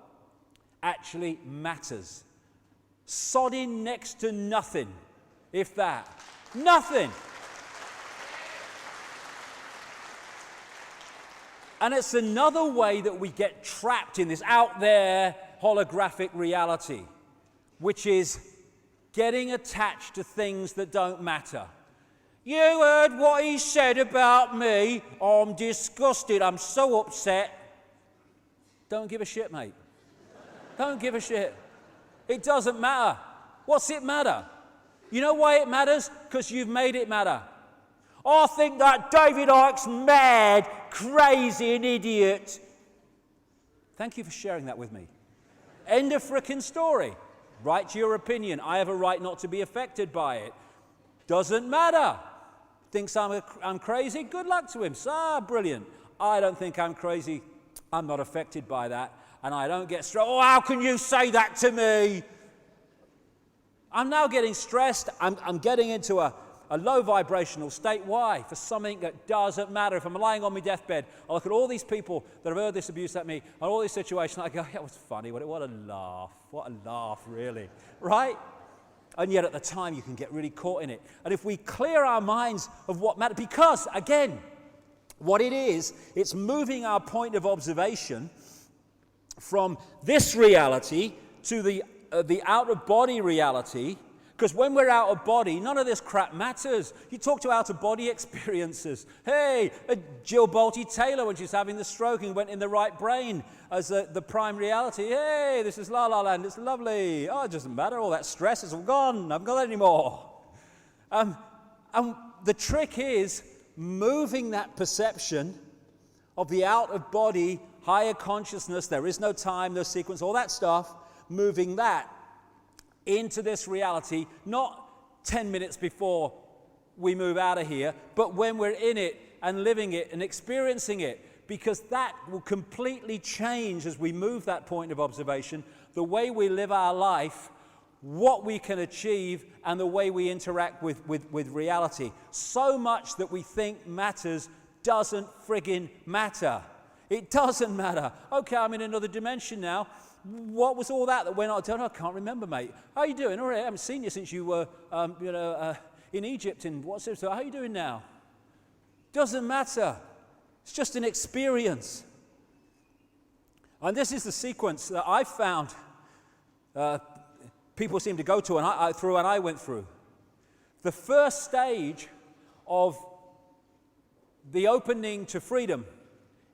actually matters? Sodding next to nothing, if that. Nothing. And it's another way that we get trapped in this out there holographic reality, which is getting attached to things that don't matter. You heard what he said about me. Oh, I'm disgusted. I'm so upset. Don't give a shit, mate. Don't give a shit. It doesn't matter. What's it matter? You know why it matters? Because you've made it matter. I think that David Icke's mad, crazy, an idiot. Thank you for sharing that with me. End of frickin' story. Write your opinion. I have a right not to be affected by it. Doesn't matter. Thinks I'm crazy? Good luck to him. Brilliant. I don't think I'm crazy. I'm not affected by that. And I don't get stressed. Oh, how can you say that to me? I'm now getting stressed. I'm getting into a low vibrational state. Why? For something that doesn't matter. If I'm lying on my deathbed, I look at all these people that have heard this abuse at me, and all these situations, I go, that was funny. What a laugh. What a laugh, really. Right? And yet at the time, you can get really caught in it. And if we clear our minds of what matters, because, again, what it is, it's moving our point of observation from this reality to the out-of-body reality, because when we're out of body, none of this crap matters. You talk to out-of-body experiences. Hey, Jill Bolte-Taylor, when she's having the stroke and went in the right brain as the prime reality. Hey, this is La La Land, it's lovely. Oh, it doesn't matter, all that stress is all gone. I haven't got it anymore. And the trick is moving that perception of the out-of-body, higher consciousness, there is no time, no sequence, all that stuff, moving that into this reality, not 10 minutes before we move out of here, but when we're in it and living it and experiencing it, because that will completely change as we move that point of observation, the way we live our life, what we can achieve, and the way we interact with reality. So much that we think matters doesn't friggin' matter. It doesn't matter. Okay, I'm in another dimension now. What was all that went on? I don't know, I can't remember, mate. How are you doing? All right, I haven't seen you since you were, in Egypt. And what's it? So how are you doing now? Doesn't matter. It's just an experience. And this is the sequence that I found people seem to go to and I went through. The first stage of the opening to freedom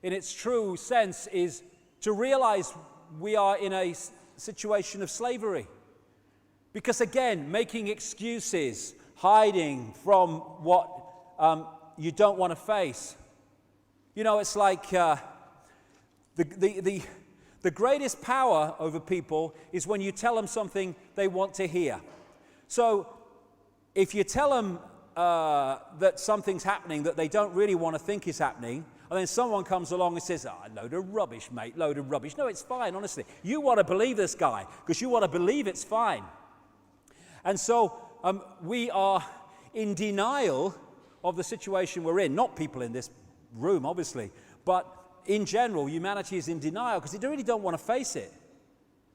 in its true sense, is to realize we are in a situation of slavery. Because again, making excuses, hiding from what you don't want to face. You know, it's like the greatest power over people is when you tell them something they want to hear. So if you tell them that something's happening that they don't really want to think is happening, and then someone comes along and says, load of rubbish, mate, load of rubbish. No, it's fine, honestly. You want to believe this guy because you want to believe it's fine. And so we are in denial of the situation we're in. Not people in this room, obviously, but in general, humanity is in denial because they really don't want to face it.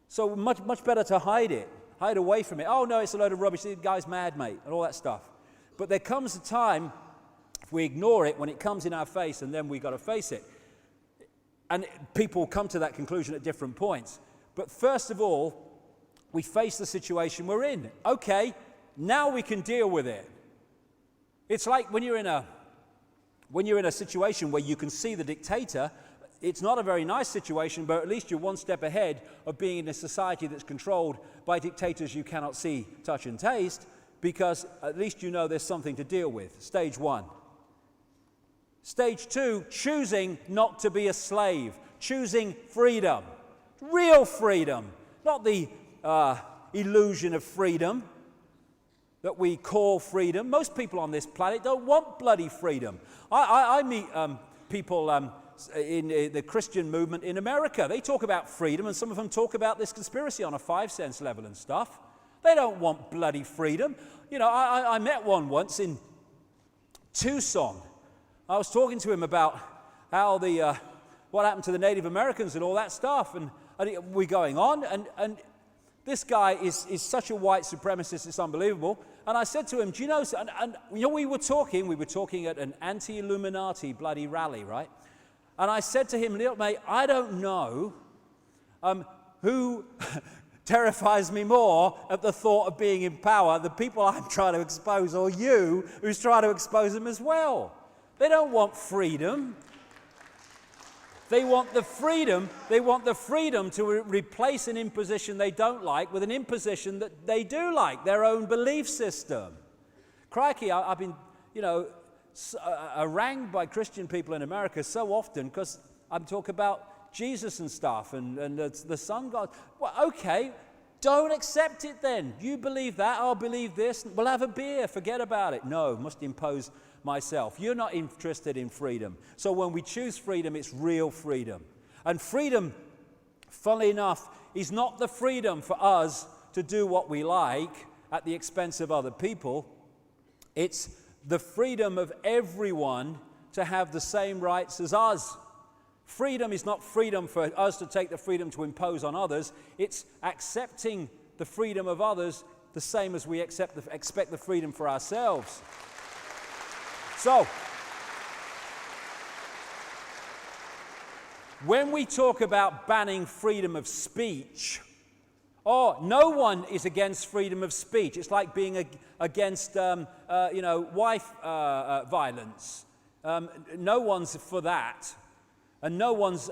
So much better to hide it, hide away from it. Oh, no, it's a load of rubbish. The guy's mad, mate, and all that stuff. But there comes a time, if we ignore it, when it comes in our face, and then we've got to face it. And people come to that conclusion at different points. But first of all, we face the situation we're in. Okay, now we can deal with it. It's like when you're in a situation where you can see the dictator. It's not a very nice situation, but at least you're one step ahead of being in a society that's controlled by dictators you cannot see, touch, and taste, because at least you know there's something to deal with. Stage one. Stage two, choosing not to be a slave, choosing freedom, real freedom, not the illusion of freedom that we call freedom. Most people on this planet don't want bloody freedom. I meet people in the Christian movement in America. They talk about freedom, and some of them talk about this conspiracy on a 5-sense level and stuff. They don't want bloody freedom. You know, I met one once in Tucson. I was talking to him about how what happened to the Native Americans and all that stuff, and we're going on, and this guy is such a white supremacist, it's unbelievable. And I said to him, do you know, and you know, we were talking at an anti-Illuminati bloody rally, right? And I said to him, little mate, I don't know who terrifies me more at the thought of being in power, the people I'm trying to expose, or you who's trying to expose them as well. They don't want freedom. They want the freedom to replace an imposition they don't like with an imposition that they do like, their own belief system. Crikey, I've been, harangued by Christian people in America so often because I'm talking about Jesus and stuff and the Son God. Well, okay, don't accept it then. You believe that, I'll believe this. We'll have a beer, forget about it. No, must impose myself. You're not interested in freedom. So when we choose freedom, it's real freedom. And freedom, funnily enough, is not the freedom for us to do what we like at the expense of other people. It's the freedom of everyone to have the same rights as us. Freedom is not freedom for us to take the freedom to impose on others. It's accepting the freedom of others the same as we expect the freedom for ourselves. So, when we talk about banning freedom of speech, no one is against freedom of speech. It's like being against, wife violence. No one's for that, and no one's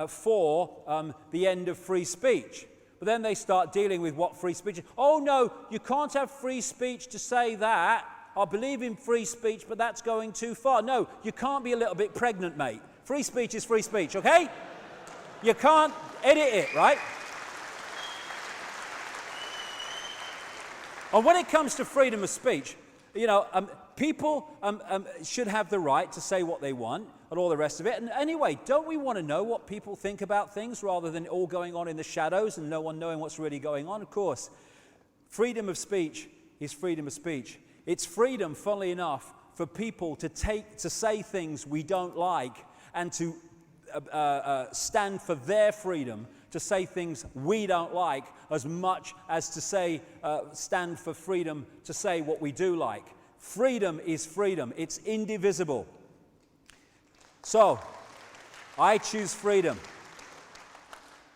for the end of free speech. But then they start dealing with what free speech is. Oh no, you can't have free speech to say that. I believe in free speech, but that's going too far. No, you can't be a little bit pregnant, mate. Free speech is free speech, okay? You can't edit it, right? And when it comes to freedom of speech, people should have the right to say what they want and all the rest of it. And anyway, don't we want to know what people think about things rather than all going on in the shadows and no one knowing what's really going on? Of course, freedom of speech is freedom of speech. It's freedom, funnily enough, for people to say things we don't like and to stand for their freedom to say things we don't like as much as to stand for freedom to say what we do like. Freedom is freedom. It's indivisible. So, I choose freedom.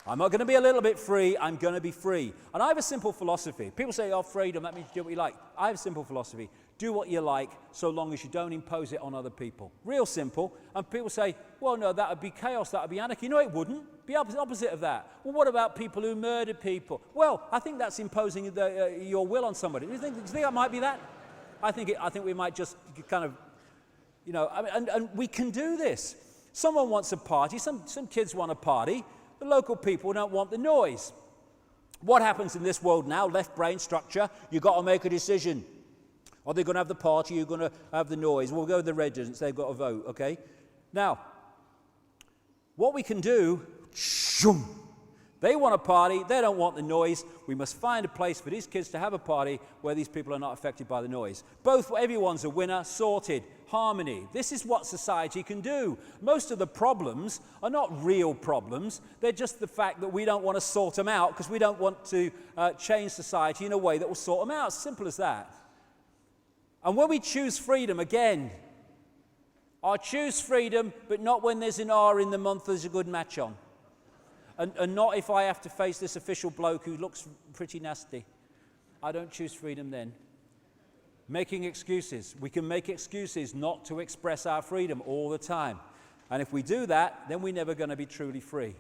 I'm not going to be a little bit free, I'm going to be free. And I have a simple philosophy. People say, freedom, that means you do what you like. I have a simple philosophy. Do what you like, so long as you don't impose it on other people. Real simple. And people say, well, no, that would be chaos, that would be anarchy. No, it wouldn't. Be opposite of that. Well, what about people who murder people? Well, I think that's imposing your will on somebody. Do you think that might be that? I think we might just kind of, and we can do this. Someone wants a party. Some kids want a party. The local people don't want the noise. What happens in this world now? Left brain structure. You've got to make a decision. Are they going to have the party? Are you going to have the noise? We'll go with the residents. They've got to vote, okay? Now, what we can do, they want a party. They don't want the noise. We must find a place for these kids to have a party where these people are not affected by the noise. Everyone's a winner, sorted, harmony. This is what society can do. Most of the problems are not real problems. They're just the fact that we don't want to sort them out because we don't want to change society in a way that will sort them out. Simple as that. And when we choose freedom, again, I choose freedom, but not when there's an R in the month there's a good match on. And not if I have to face this official bloke who looks pretty nasty. I don't choose freedom then. Making excuses. We can make excuses not to express our freedom all the time. And if we do that, then we're never going to be truly free.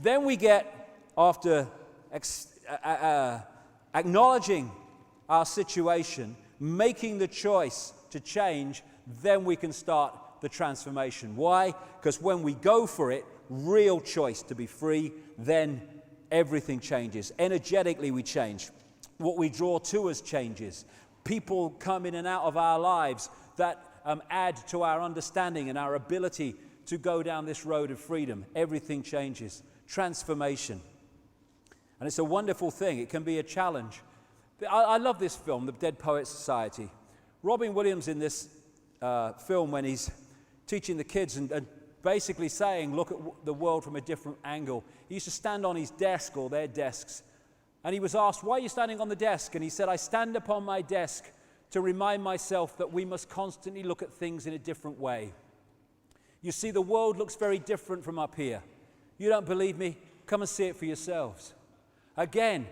Then we get, after acknowledging our situation, making the choice to change, then we can start the transformation. Why? Because when we go for it, real choice to be free, then everything changes. Energetically we change. What we draw to us changes. People come in and out of our lives that add to our understanding and our ability to go down this road of freedom. Everything changes. Transformation. And it's a wonderful thing. It can be a challenge. I love this film, The Dead Poets Society. Robin Williams in this film, when he's teaching the kids and basically saying, look at the world from a different angle. He used to stand on his desk or their desks, and he was asked, why are you standing on the desk? And he said, I stand upon my desk to remind myself that we must constantly look at things in a different way. You see, the world looks very different from up here. You don't believe me? Come and see it for yourselves. Again,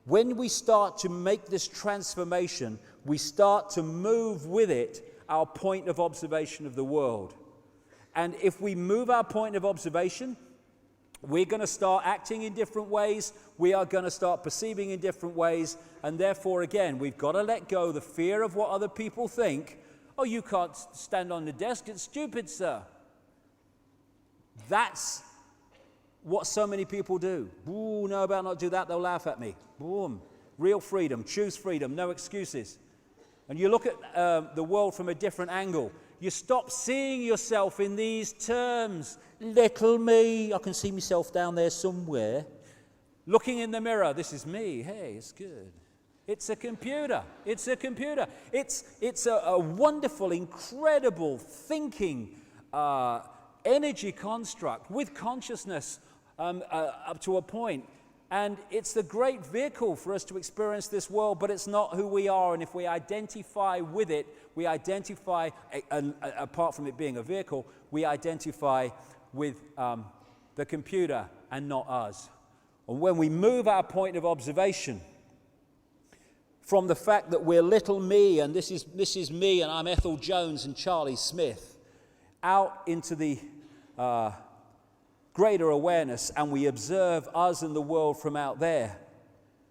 when we start to make this transformation, we start to move with it our point of observation of the world. And if we move our point of observation, we're going to start acting in different ways. We are going to start perceiving in different ways. And therefore, again, we've got to let go the fear of what other people think. Oh, you can't stand on the desk. It's stupid, sir. That's what so many people do. Ooh, no, I better not do that. They'll laugh at me. Boom. Real freedom. Choose freedom. No excuses. And you look at the world from a different angle. You stop seeing yourself in these terms. Little me. I can see myself down there somewhere. Looking in the mirror. This is me. Hey, it's good. It's a computer. It's a computer. It's a wonderful, incredible thinking energy construct with consciousness up to a point. And it's the great vehicle for us to experience this world, but it's not who we are. And if we identify with it, we identify, apart from it being a vehicle, we identify with the computer and not us. And when we move our point of observation from the fact that we're little me, and this is me, and I'm Ethel Jones and Charlie Smith, out into the greater awareness, and we observe us and the world from out there,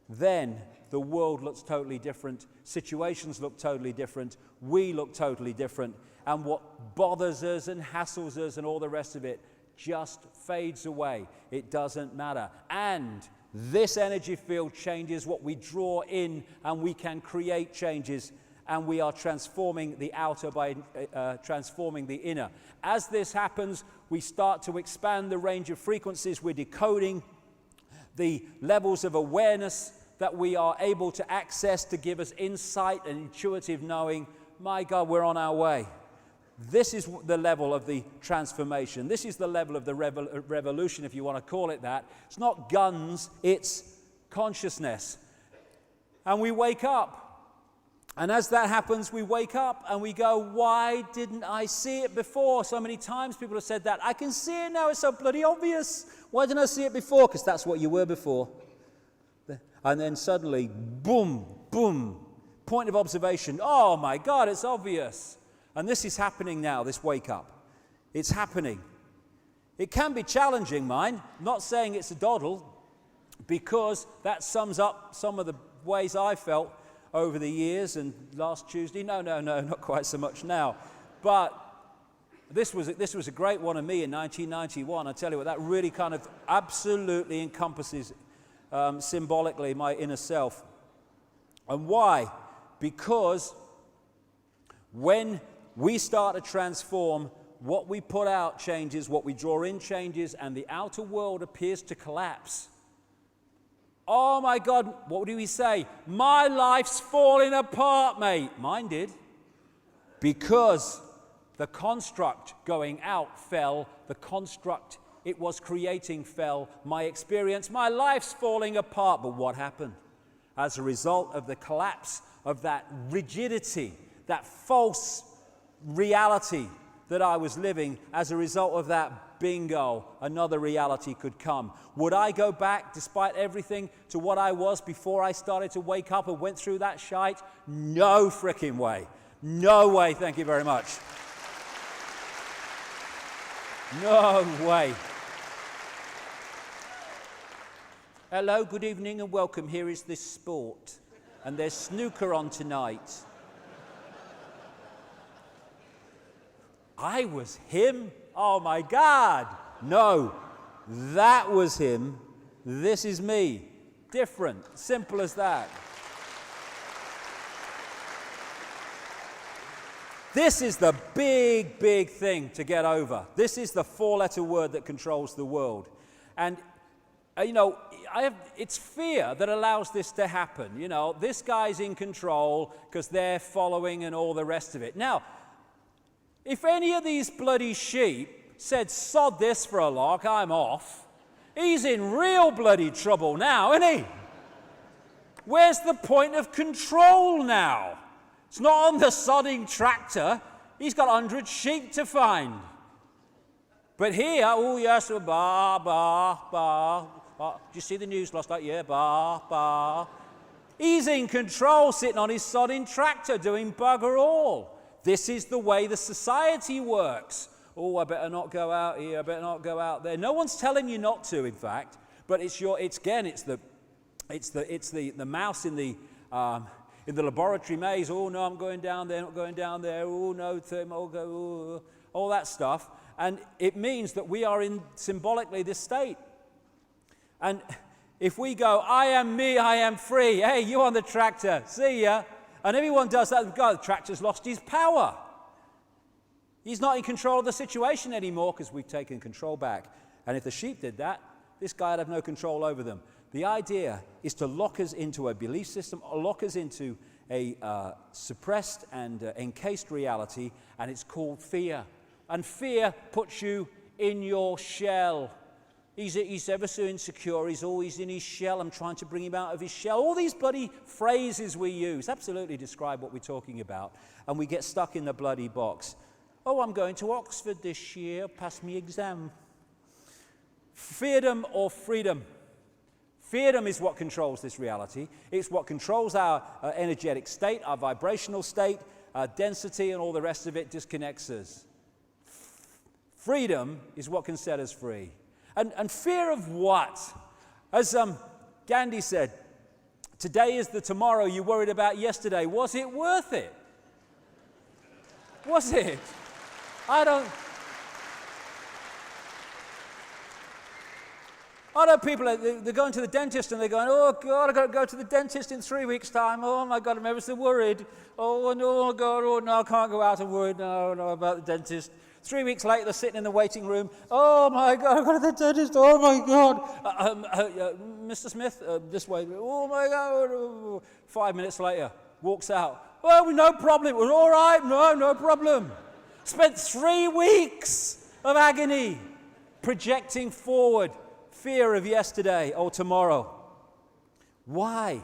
then the world looks totally different, situations look totally different, we look totally different, and what bothers us and hassles us and all the rest of it just fades away. It doesn't matter. And this energy field changes what we draw in, and we can create changes, and we are transforming the outer by transforming the inner. As this happens, we start to expand the range of frequencies. We're decoding the levels of awareness that we are able to access to give us insight and intuitive knowing. My God, we're on our way. This is the level of the transformation. This is the level of the revolution, if you want to call it that. It's not guns, it's consciousness. And we wake up. And as that happens, we wake up and we go, why didn't I see it before? So many times people have said that. I can see it now, it's so bloody obvious. Why didn't I see it before? Because that's what you were before. And then suddenly, boom, boom, point of observation. Oh my God, it's obvious. And this is happening now, this wake up. It's happening. It can be challenging, mind. I'm not saying it's a doddle, because that sums up some of the ways I felt over the years. And last Tuesday, no, not quite so much now. But this was a great one of me in 1991. I tell you what, that really kind of absolutely encompasses symbolically my inner self. And why? Because when we start to transform, what we put out changes, what we draw in changes, and the outer world appears to collapse. Oh my God, what do we say? My life's falling apart, mate. Mine did. Because the construct going out fell, the construct it was creating fell, my experience, my life's falling apart. But what happened? As a result of the collapse of that rigidity, that false reality that I was living, as a result of that, bingo, another reality could come. Would I go back, despite everything, to what I was before I started to wake up and went through that shite? No frickin' way. No way, thank you very much. No way. Hello, good evening and welcome. Here is this sport. And there's snooker on tonight. I was him? Oh my God. No, that was him. This is me. Different. Simple as that. This is the big, big thing to get over. This is the four-letter word that controls the world. And, you know, it's fear that allows this to happen. You know, this guy's in control because they're following and all the rest of it. Now, if any of these bloody sheep said, sod this for a lark, I'm off, he's in real bloody trouble now, isn't he? Where's the point of control now? It's not on the sodding tractor. He's got 100 sheep to find. But here, oh yes, bah, bah, bah. Did you see the news last night? Yeah, bah, bah. He's in control, sitting on his sodding tractor, doing bugger all. This is the way the society works. Oh, I better not go out here, I better not go out there. No one's telling you not to, in fact, but it's the mouse in the laboratory maze. Oh no, I'm going down there, not going down there. Oh no, all that stuff. And it means that we are in symbolically this state. And if we go, I am me, I am free. Hey, you on the tractor, see ya. And everyone does that. God, the tractor's lost his power. He's not in control of the situation anymore because we've taken control back. And if the sheep did that, this guy would have no control over them. The idea is to lock us into a belief system, lock us into a suppressed and encased reality, and it's called fear. And fear puts you in your shell. He's ever so insecure, he's always in his shell, I'm trying to bring him out of his shell. All these bloody phrases we use absolutely describe what we're talking about, and we get stuck in the bloody box. Oh, I'm going to Oxford this year, pass me exam. Feardom or freedom? Feardom is what controls this reality. It's what controls our energetic state, our vibrational state, our density, and all the rest of it disconnects us. Freedom is what can set us free. And fear of what? As Gandhi said, today is the tomorrow you worried about yesterday. Was it worth it? Was it? I know people, they're going to the dentist and they're going, oh God, I've got to go to the dentist in 3 weeks' time. Oh my God, I'm ever so worried. Oh no, God, oh no, I can't go out. I'm worried. No, about the dentist. 3 weeks later, they're sitting in the waiting room. Oh my God, I've got to the dentist. Oh my God. Mr. Smith, this way. Oh my God. 5 minutes later, walks out. Oh, no problem. It was all right. No problem. Spent 3 weeks of agony projecting forward fear of yesterday or tomorrow. Why?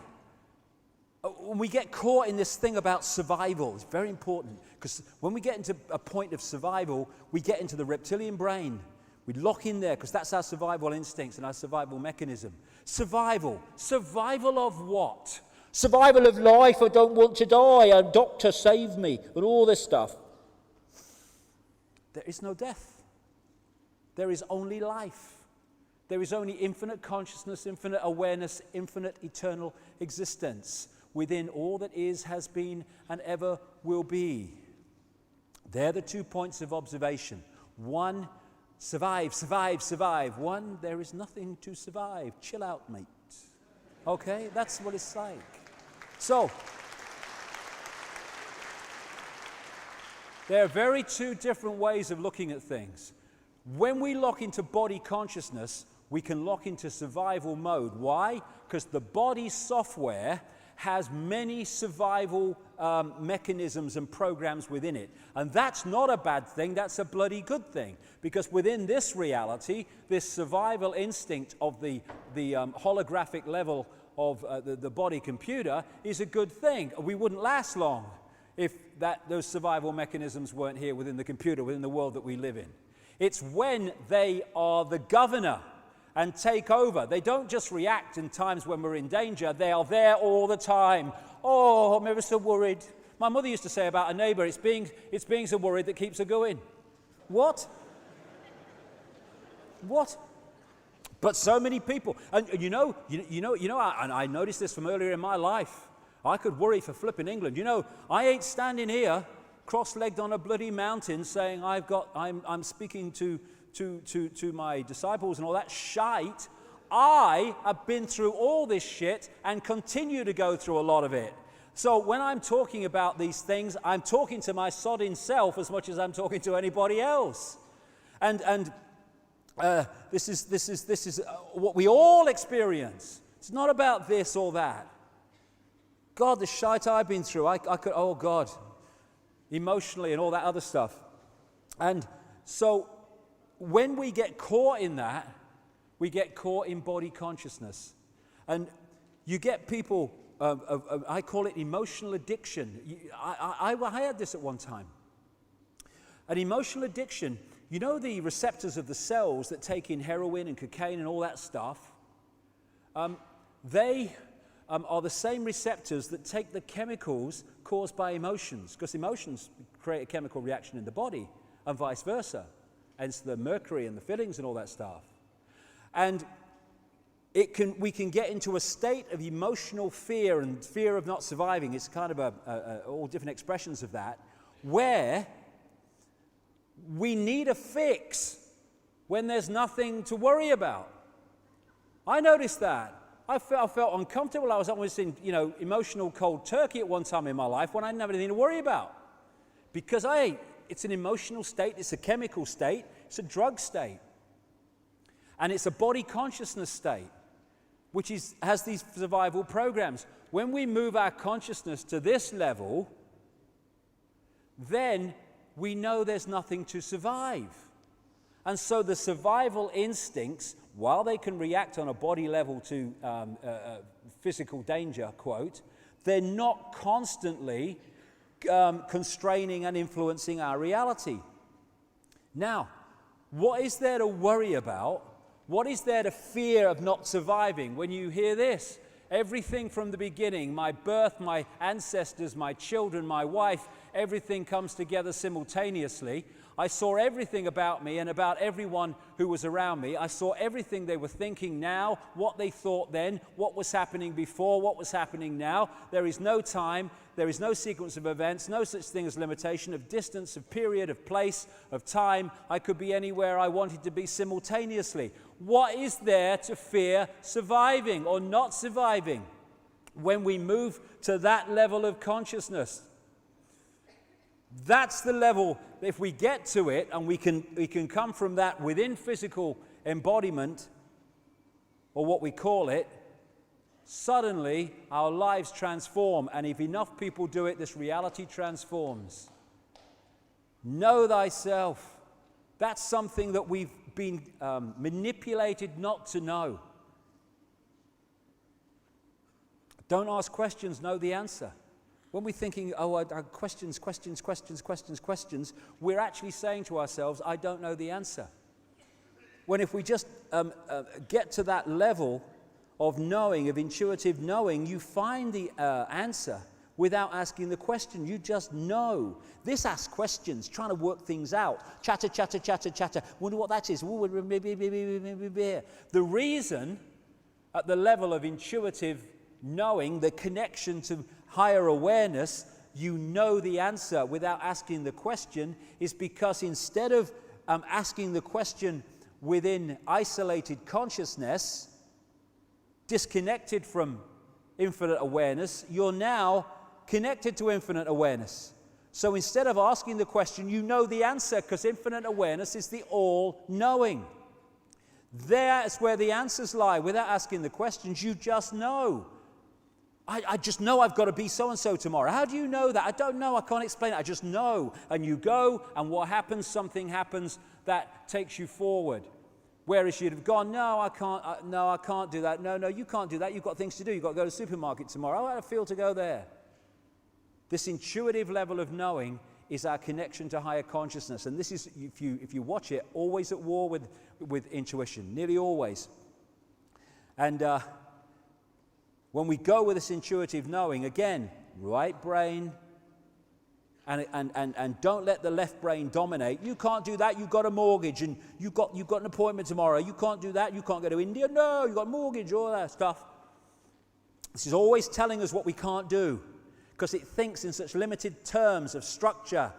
When we get caught in this thing about survival, it's very important, because when we get into a point of survival, we get into the reptilian brain. We lock in there because that's our survival instincts and our survival mechanism. Survival. Survival of what? Survival of life, I don't want to die, a doctor save me, and all this stuff. There is no death. There is only life. There is only infinite consciousness, infinite awareness, infinite eternal existence within all that is, has been, and ever will be. They're the 2 points of observation. One, survive, survive, survive. One, there is nothing to survive. Chill out, mate. Okay, that's what it's like. So, there are very 2 different ways of looking at things. When we lock into body consciousness, we can lock into survival mode. Why? Because the body software has many survival mechanisms and programs within it. And that's not a bad thing, that's a bloody good thing. Because within this reality, this survival instinct of the holographic level of the body computer is a good thing. We wouldn't last long if those survival mechanisms weren't here within the computer, within the world that we live in. It's when they are the governor and take over. They don't just react in times when we're in danger, they are there all the time. Oh, I'm ever so worried. My mother used to say about a neighbor, it's being so worried that keeps her going. What? What? But so many people, and and I noticed this from earlier in my life. I could worry for flipping England. You know, I ain't standing here cross-legged on a bloody mountain saying I'm speaking to my disciples and all that shite. I have been through all this shit and continue to go through a lot of it. So when I'm talking about these things, I'm talking to my sodding self as much as I'm talking to anybody else. And this is what we all experience. It's not about this or that. God, the shite I've been through, I could, oh God, emotionally and all that other stuff. And so when we get caught in that, we get caught in body consciousness. And you get people, I call it emotional addiction. I had this at one time. An emotional addiction, you know the receptors of the cells that take in heroin and cocaine and all that stuff? They are the same receptors that take the chemicals caused by emotions, because emotions create a chemical reaction in the body, and vice versa. Hence the mercury and the fillings and all that stuff. And we can get into a state of emotional fear and fear of not surviving. It's kind of all different expressions of that, where we need a fix when there's nothing to worry about. I noticed that. I felt uncomfortable. I was almost in, emotional cold turkey at one time in my life when I didn't have anything to worry about. Because it's an emotional state, it's a chemical state, it's a drug state. And it's a body consciousness state, which has these survival programs. When we move our consciousness to this level, then we know there's nothing to survive. And so the survival instincts, while they can react on a body level to physical danger, quote, they're not constantly constraining and influencing our reality. Now, what is there to worry about? What is there to fear of not surviving when you hear this? Everything from the beginning, my birth, my ancestors, my children, my wife, everything comes together simultaneously. I saw everything about me and about everyone who was around me. I saw everything they were thinking now, what they thought then, what was happening before, what was happening now. There is no time, there is no sequence of events, no such thing as limitation of distance, of period, of place, of time. I could be anywhere I wanted to be simultaneously. What is there to fear surviving or not surviving when we move to that level of consciousness? That's the level, if we get to it, and we can come from that within physical embodiment, or what we call it, suddenly our lives transform, and if enough people do it, this reality transforms. Know thyself. That's something that we've been manipulated not to know. Don't ask questions, know the answer. When we're thinking, questions, we're actually saying to ourselves, I don't know the answer. When if we just get to that level of knowing, of intuitive knowing, you find the answer without asking the question. You just know. This asks questions, trying to work things out. Chatter, chatter, chatter, chatter. Wonder what that is. The reason at the level of intuitive knowing, the connection to higher awareness, you know the answer without asking the question, is because instead of asking the question within isolated consciousness, disconnected from infinite awareness, you're now connected to infinite awareness. So instead of asking the question, you know the answer, because infinite awareness is the all-knowing. There's where the answers lie. Without asking the questions, you just know. I just know I've got to be so-and-so tomorrow. How do you know that? I don't know. I can't explain it. I just know. And you go, and what happens? Something happens that takes you forward. Whereas you'd have gone, no, I can't do that. No, you can't do that. You've got things to do. You've got to go to the supermarket tomorrow. How do I feel to go there? This intuitive level of knowing is our connection to higher consciousness. And this is, if you watch it, always at war with intuition, nearly always. And when we go with this intuitive knowing, again, right brain, and don't let the left brain dominate. You can't do that. You've got a mortgage, and you've got an appointment tomorrow. You can't do that. You can't go to India. No, you've got a mortgage, all that stuff. This is always telling us what we can't do, because it thinks in such limited terms of structure.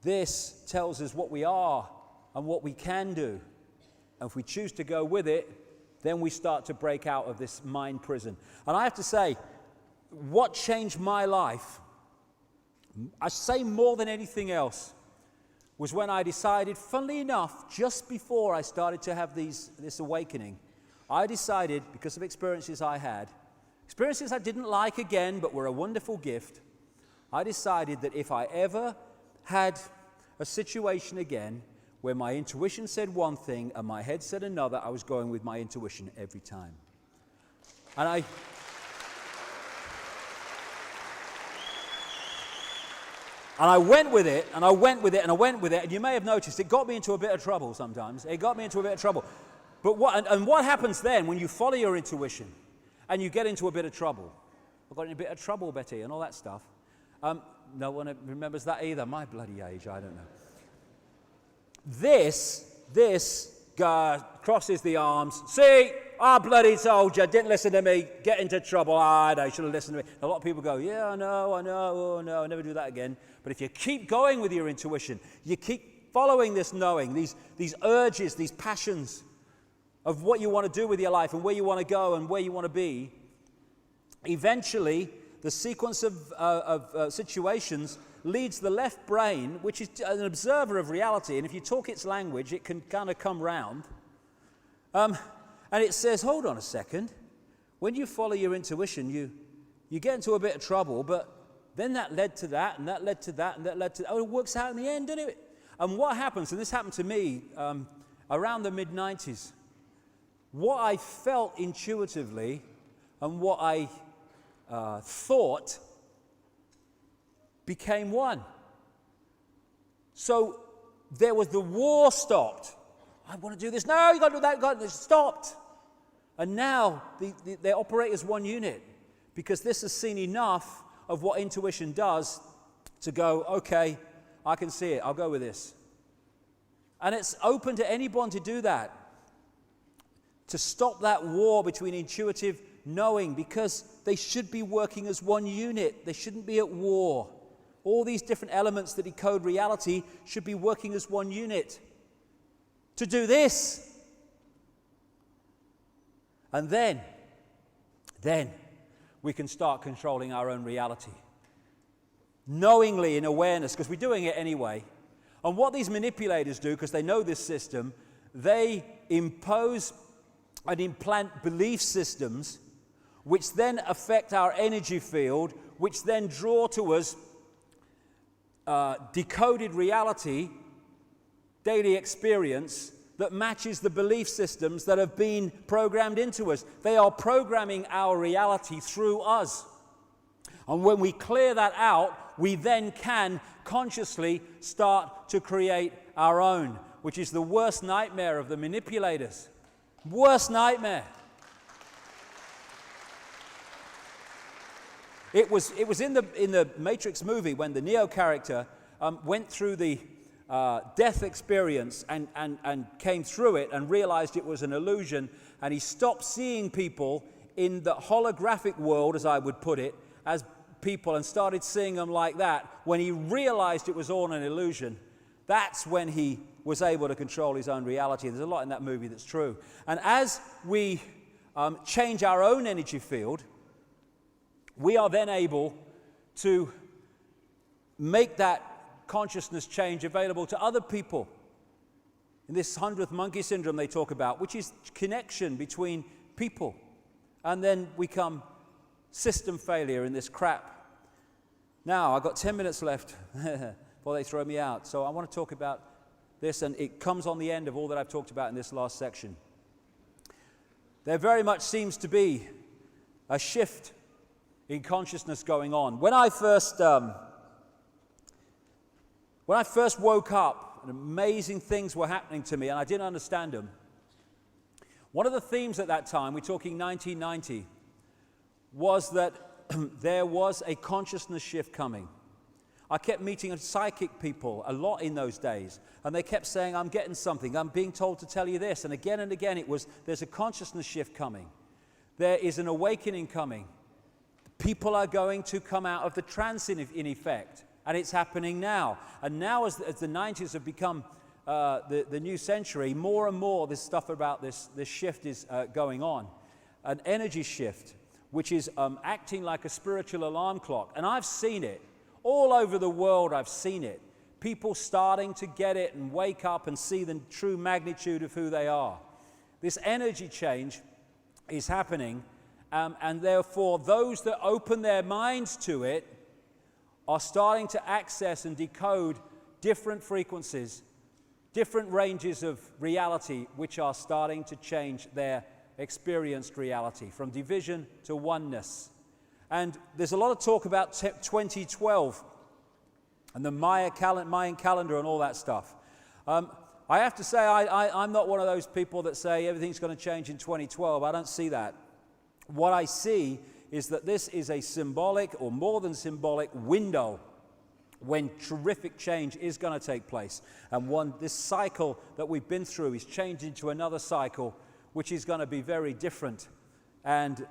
This tells us what we are and what we can do. And if we choose to go with it, then we start to break out of this mind prison. And I have to say, what changed my life, I say more than anything else, was when I decided, funnily enough, just before I started to have this awakening, I decided, because of experiences I had, experiences I didn't like again, but were a wonderful gift, I decided that if I ever had a situation again where my intuition said one thing and my head said another, I was going with my intuition every time. And I went with it, and I went with it, and I went with it, and you may have noticed it got me into a bit of trouble sometimes. It got me into a bit of trouble. But what happens then when you follow your intuition and you get into a bit of trouble? I got in a bit of trouble, Betty, and all that stuff. No one remembers that either. My bloody age, I don't know. This guy crosses the arms. See, I bloody told you, didn't listen to me, get into trouble. I should have listened to me. A lot of people go, yeah, I know, oh no, I'll never do that again. But if you keep going with your intuition, you keep following this knowing, these urges, these passions of what you want to do with your life and where you want to go and where you want to be, eventually the sequence of situations leads the left brain, which is an observer of reality, and if you talk its language, it can kind of come round. And it says, hold on a second. When you follow your intuition, you get into a bit of trouble, but then that led to that, and that led to that, and that led to that. Oh, it works out in the end, doesn't it? And what happens, and this happened to me around the mid-90s, what I felt intuitively and what I thought became one. So there was the war stopped. I want to do this. No, you got to do that. You got to stopped. And now they operate as one unit, because this has seen enough of what intuition does to go, okay, I can see it. I'll go with this. And it's open to anyone to do that, to stop that war between intuitive knowing, because they should be working as one unit. They shouldn't be at war. All these different elements that decode reality should be working as one unit to do this. And then we can start controlling our own reality. Knowingly, in awareness, because we're doing it anyway. And what these manipulators do, because they know this system, they impose and implant belief systems which then affect our energy field, which then draw to us decoded reality, daily experience that matches the belief systems that have been programmed into us. They are programming our reality through us. And when we clear that out, we then can consciously start to create our own, which is the worst nightmare of the manipulators. Worst nightmare. It was in the Matrix movie when the Neo character went through the death experience and came through it and realized it was an illusion, and he stopped seeing people in the holographic world, as I would put it, as people, and started seeing them like that. When he realized it was all an illusion, that's when he was able to control his own reality. There's a lot in that movie that's true. And as we change our own energy field, we are then able to make that consciousness change available to other people. In this 100th monkey syndrome they talk about, which is connection between people. And then we come system failure in this crap. Now, I've got 10 minutes left before they throw me out. So I want to talk about this, and it comes on the end of all that I've talked about in this last section. There very much seems to be a shift in consciousness going on. When I first woke up, amazing things were happening to me, and I didn't understand them. One of the themes at that time, we're talking 1990, was that there was a consciousness shift coming. I kept meeting psychic people a lot in those days, and they kept saying, I'm getting something, I'm being told to tell you this, and again it was, there's a consciousness shift coming. There is an awakening coming. People are going to come out of the trance in effect, and it's happening now. And now as the 90s have become the new century, more and more this stuff about this shift is going on. An energy shift, which is acting like a spiritual alarm clock. And I've seen it. All over the world I've seen it. People starting to get it and wake up and see the true magnitude of who they are. This energy change is happening, and therefore those that open their minds to it are starting to access and decode different frequencies, different ranges of reality, which are starting to change their experienced reality from division to oneness. And there's a lot of talk about 2012 and the Mayan calendar and all that stuff. I have to say I'm not one of those people that say everything's going to change in 2012. I don't see that. What I see is that this is a symbolic, or more than symbolic, window when terrific change is going to take place. And this cycle that we've been through is changed into another cycle, which is going to be very different and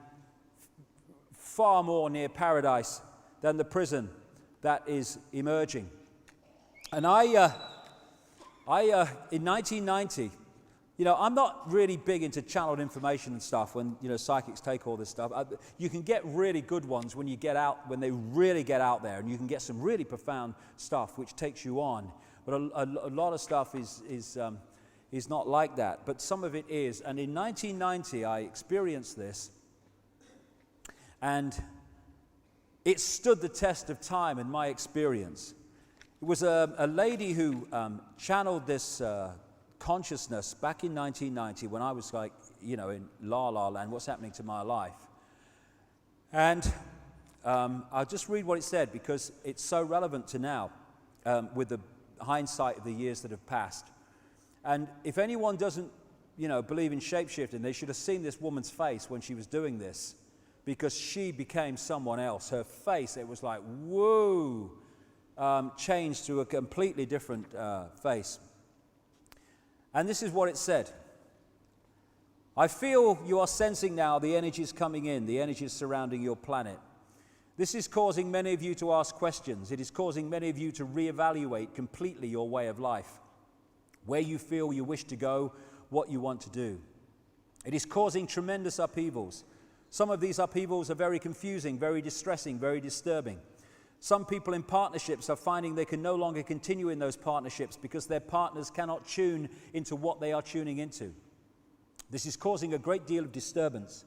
far more near paradise than the prison that is emerging. And I in 1990, I'm not really big into channeled information and stuff when, psychics take all this stuff. You can get really good ones when they really get out there, and you can get some really profound stuff which takes you on. But a lot of stuff is not like that, but some of it is. And in 1990, I experienced this, and it stood the test of time in my experience. It was a lady who channeled this consciousness back in 1990 when I was in La La Land, what's happening to my life. And I'll just read what it said because it's so relevant to now with the hindsight of the years that have passed. And if anyone doesn't, believe in shapeshifting, they should have seen this woman's face when she was doing this, because she became someone else. Her face, it was like, whoa, changed to a completely different face. And this is what it said. I feel you are sensing now the energies coming in, the energies surrounding your planet. This is causing many of you to ask questions. It is causing many of you to reevaluate completely your way of life, where you feel you wish to go, what you want to do. It is causing tremendous upheavals. Some of these upheavals are very confusing, very distressing, very disturbing. Some people in partnerships are finding they can no longer continue in those partnerships because their partners cannot tune into what they are tuning into. This is causing a great deal of disturbance.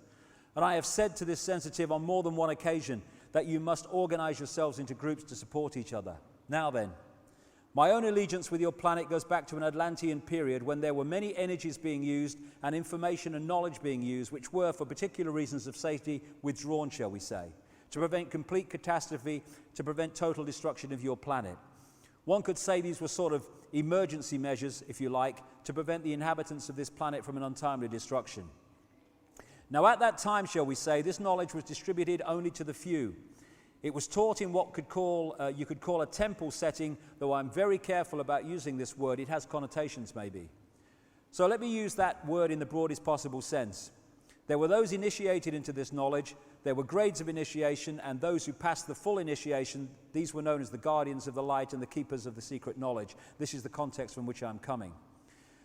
And I have said to this sensitive on more than one occasion that you must organize yourselves into groups to support each other. Now then, my own allegiance with your planet goes back to an Atlantean period when there were many energies being used and information and knowledge being used, which were, for particular reasons of safety, withdrawn, shall we say, to prevent complete catastrophe, to prevent total destruction of your planet. One could say these were sort of emergency measures, if you like, to prevent the inhabitants of this planet from an untimely destruction. Now at that time, shall we say, this knowledge was distributed only to the few. It was taught in what you could call a temple setting, though I'm very careful about using this word. It has connotations maybe. So let me use that word in the broadest possible sense. There were those initiated into this knowledge, there were grades of initiation, and those who passed the full initiation, these were known as the guardians of the light and the keepers of the secret knowledge. This is the context from which I'm coming.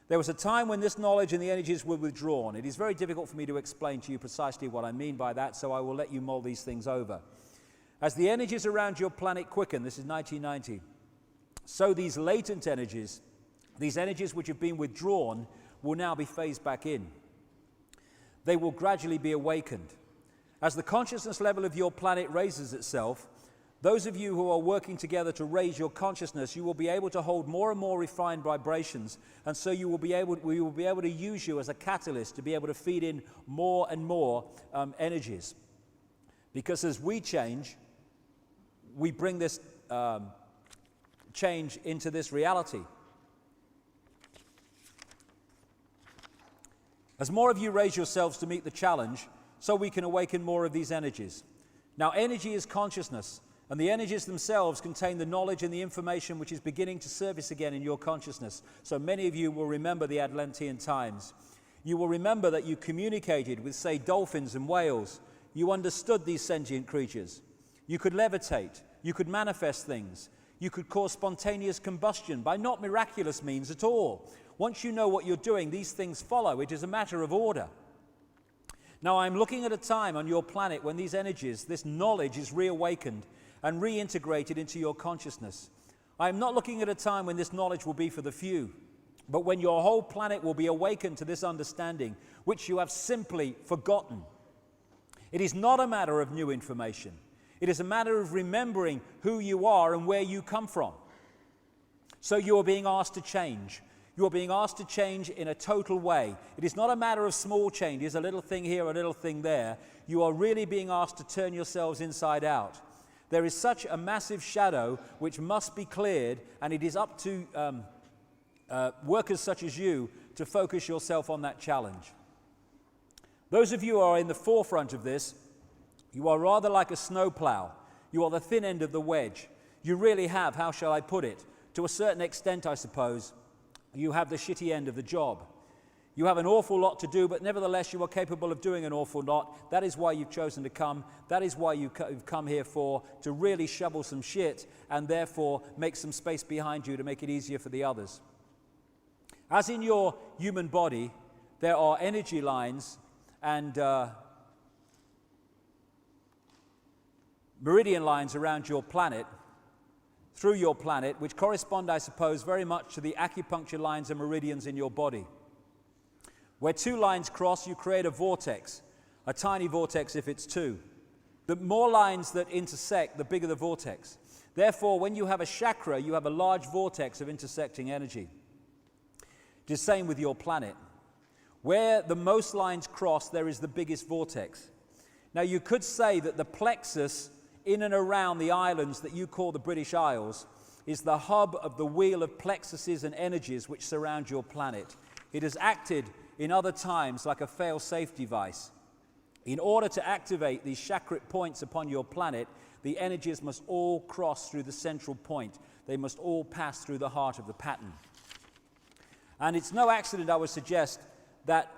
There was a time when this knowledge and the energies were withdrawn. It is very difficult for me to explain to you precisely what I mean by that, so I will let you mull these things over. As the energies around your planet quicken, this is 1990, so these latent energies, these energies which have been withdrawn, will now be phased back in. They will gradually be awakened. As the consciousness level of your planet raises itself, those of you who are working together to raise your consciousness, you will be able to hold more and more refined vibrations, and so we will be able to use you as a catalyst to be able to feed in more and more energies. Because as we change, we bring this change into this reality. As more of you raise yourselves to meet the challenge, so we can awaken more of these energies. Now, energy is consciousness, and the energies themselves contain the knowledge and the information which is beginning to surface again in your consciousness. So many of you will remember the Atlantean times. You will remember that you communicated with, say, dolphins and whales. You understood these sentient creatures. You could levitate. You could manifest things. You could cause spontaneous combustion by not miraculous means at all. Once you know what you're doing, these things follow. It is a matter of order. Now, I'm looking at a time on your planet when these energies, this knowledge is reawakened and reintegrated into your consciousness. I am not looking at a time when this knowledge will be for the few, but when your whole planet will be awakened to this understanding, which you have simply forgotten. It is not a matter of new information. It is a matter of remembering who you are and where you come from. So you are being asked to change. You are being asked to change in a total way. It is not a matter of small changes, a little thing here, a little thing there. You are really being asked to turn yourselves inside out. There is such a massive shadow which must be cleared, and it is up to workers such as you to focus yourself on that challenge. Those of you who are in the forefront of this, you are rather like a snowplow. You are the thin end of the wedge. You really have, how shall I put it, to a certain extent, I suppose, you have the shitty end of the job. You have an awful lot to do, but nevertheless you are capable of doing an awful lot. That is why you've chosen to come. That is why you've come here for, to really shovel some shit and therefore make some space behind you to make it easier for the others. As in your human body, there are energy lines and meridian lines around your planet, through your planet, which correspond, I suppose, very much to the acupuncture lines and meridians in your body. Where two lines cross, you create a vortex, a tiny vortex if it's two. The more lines that intersect, the bigger the vortex. Therefore, when you have a chakra, you have a large vortex of intersecting energy. It is the same with your planet. Where the most lines cross, there is the biggest vortex. Now, you could say that the plexus in and around the islands that you call the British Isles is the hub of the wheel of plexuses and energies which surround your planet. It has acted in other times like a fail-safe device. In order to activate these chakric points upon your planet, the energies must all cross through the central point. They must all pass through the heart of the pattern. And it's no accident, I would suggest, that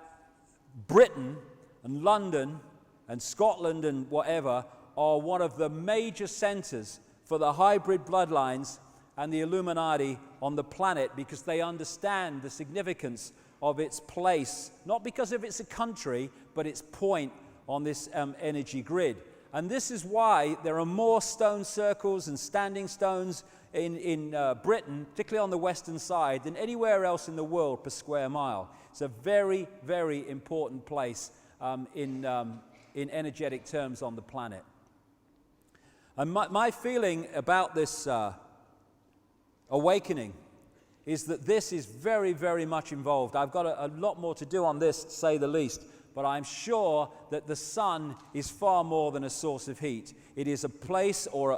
Britain and London and Scotland and whatever are one of the major centers for the hybrid bloodlines and the Illuminati on the planet, because they understand the significance of its place, not because of it's a country, but its point on this energy grid. And this is why there are more stone circles and standing stones in Britain, particularly on the western side, than anywhere else in the world per square mile. It's a very, very important place in energetic terms on the planet. And my feeling about this awakening is that this is very, very much involved. I've got a lot more to do on this, to say the least, but I'm sure that the sun is far more than a source of heat. It is a place or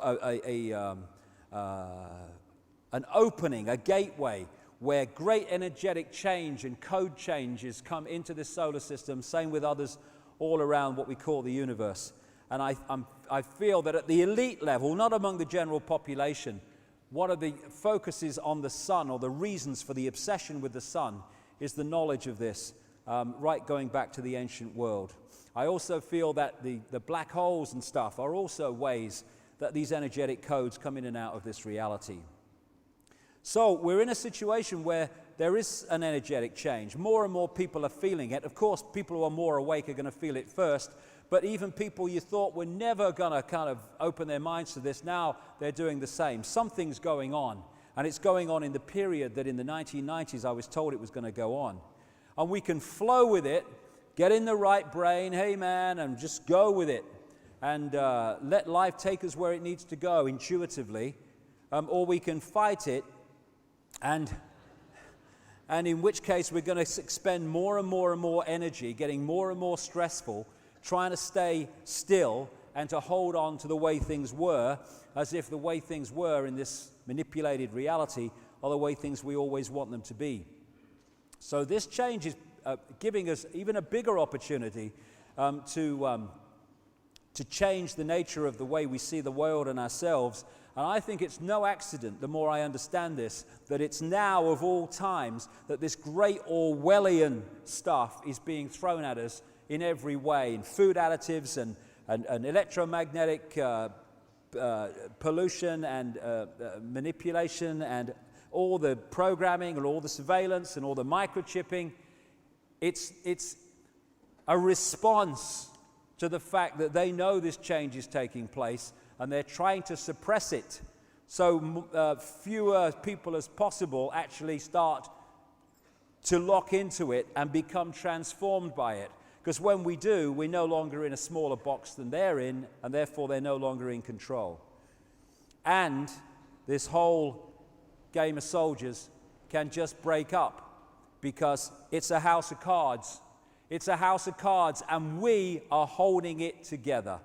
an opening, a gateway, where great energetic change and code changes come into this solar system, same with others all around what we call the universe. And I feel that at the elite level, not among the general population, one of the focuses on the sun, or the reasons for the obsession with the sun, is the knowledge of this, right going back to the ancient world. I also feel that the black holes and stuff are also ways that these energetic codes come in and out of this reality. So we're in a situation where there is an energetic change. More and more people are feeling it. Of course, people who are more awake are going to feel it first, but even people you thought were never going to kind of open their minds to this, now they're doing the same. Something's going on, and it's going on in the period that in the 1990s I was told it was going to go on. And we can flow with it, get in the right brain, hey man, and just go with it, and let life take us where it needs to go intuitively, or we can fight it, and in which case we're going to expend more and more and more energy, getting more and more stressful, trying to stay still and to hold on to the way things were, as if the way things were in this manipulated reality are the way things we always want them to be. So this change is giving us even a bigger opportunity to change the nature of the way we see the world and ourselves. And I think it's no accident, the more I understand this, that it's now of all times that this great Orwellian stuff is being thrown at us in every way, in food additives and electromagnetic pollution and manipulation, and all the programming and all the surveillance and all the microchipping. It's a response to the fact that they know this change is taking place, and they're trying to suppress it so fewer people as possible actually start to lock into it and become transformed by it. Because when we do, we're no longer in a smaller box than they're in, and therefore they're no longer in control. And this whole game of soldiers can just break up, because it's a house of cards. It's a house of cards, and we are holding it together.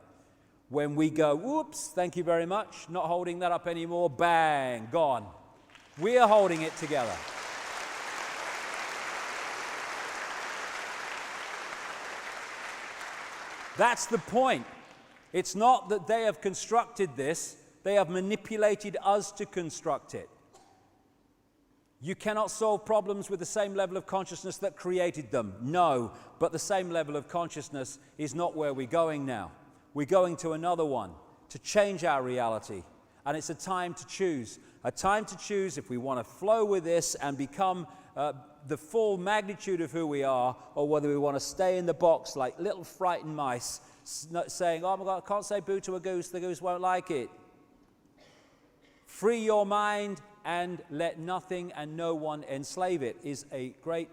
When we go, whoops, thank you very much, not holding that up anymore, bang, gone. We are holding it together. That's the point. It's not that they have constructed this, they have manipulated us to construct it. You cannot solve problems with the same level of consciousness that created them. No, but the same level of consciousness is not where we're going now. We're going to another one, to change our reality. And it's a time to choose. A time to choose if we want to flow with this and become the full magnitude of who we are, or whether we want to stay in the box like little frightened mice, saying, oh my God, I can't say boo to a goose, the goose won't like it. Free your mind and let nothing and no one enslave it is a great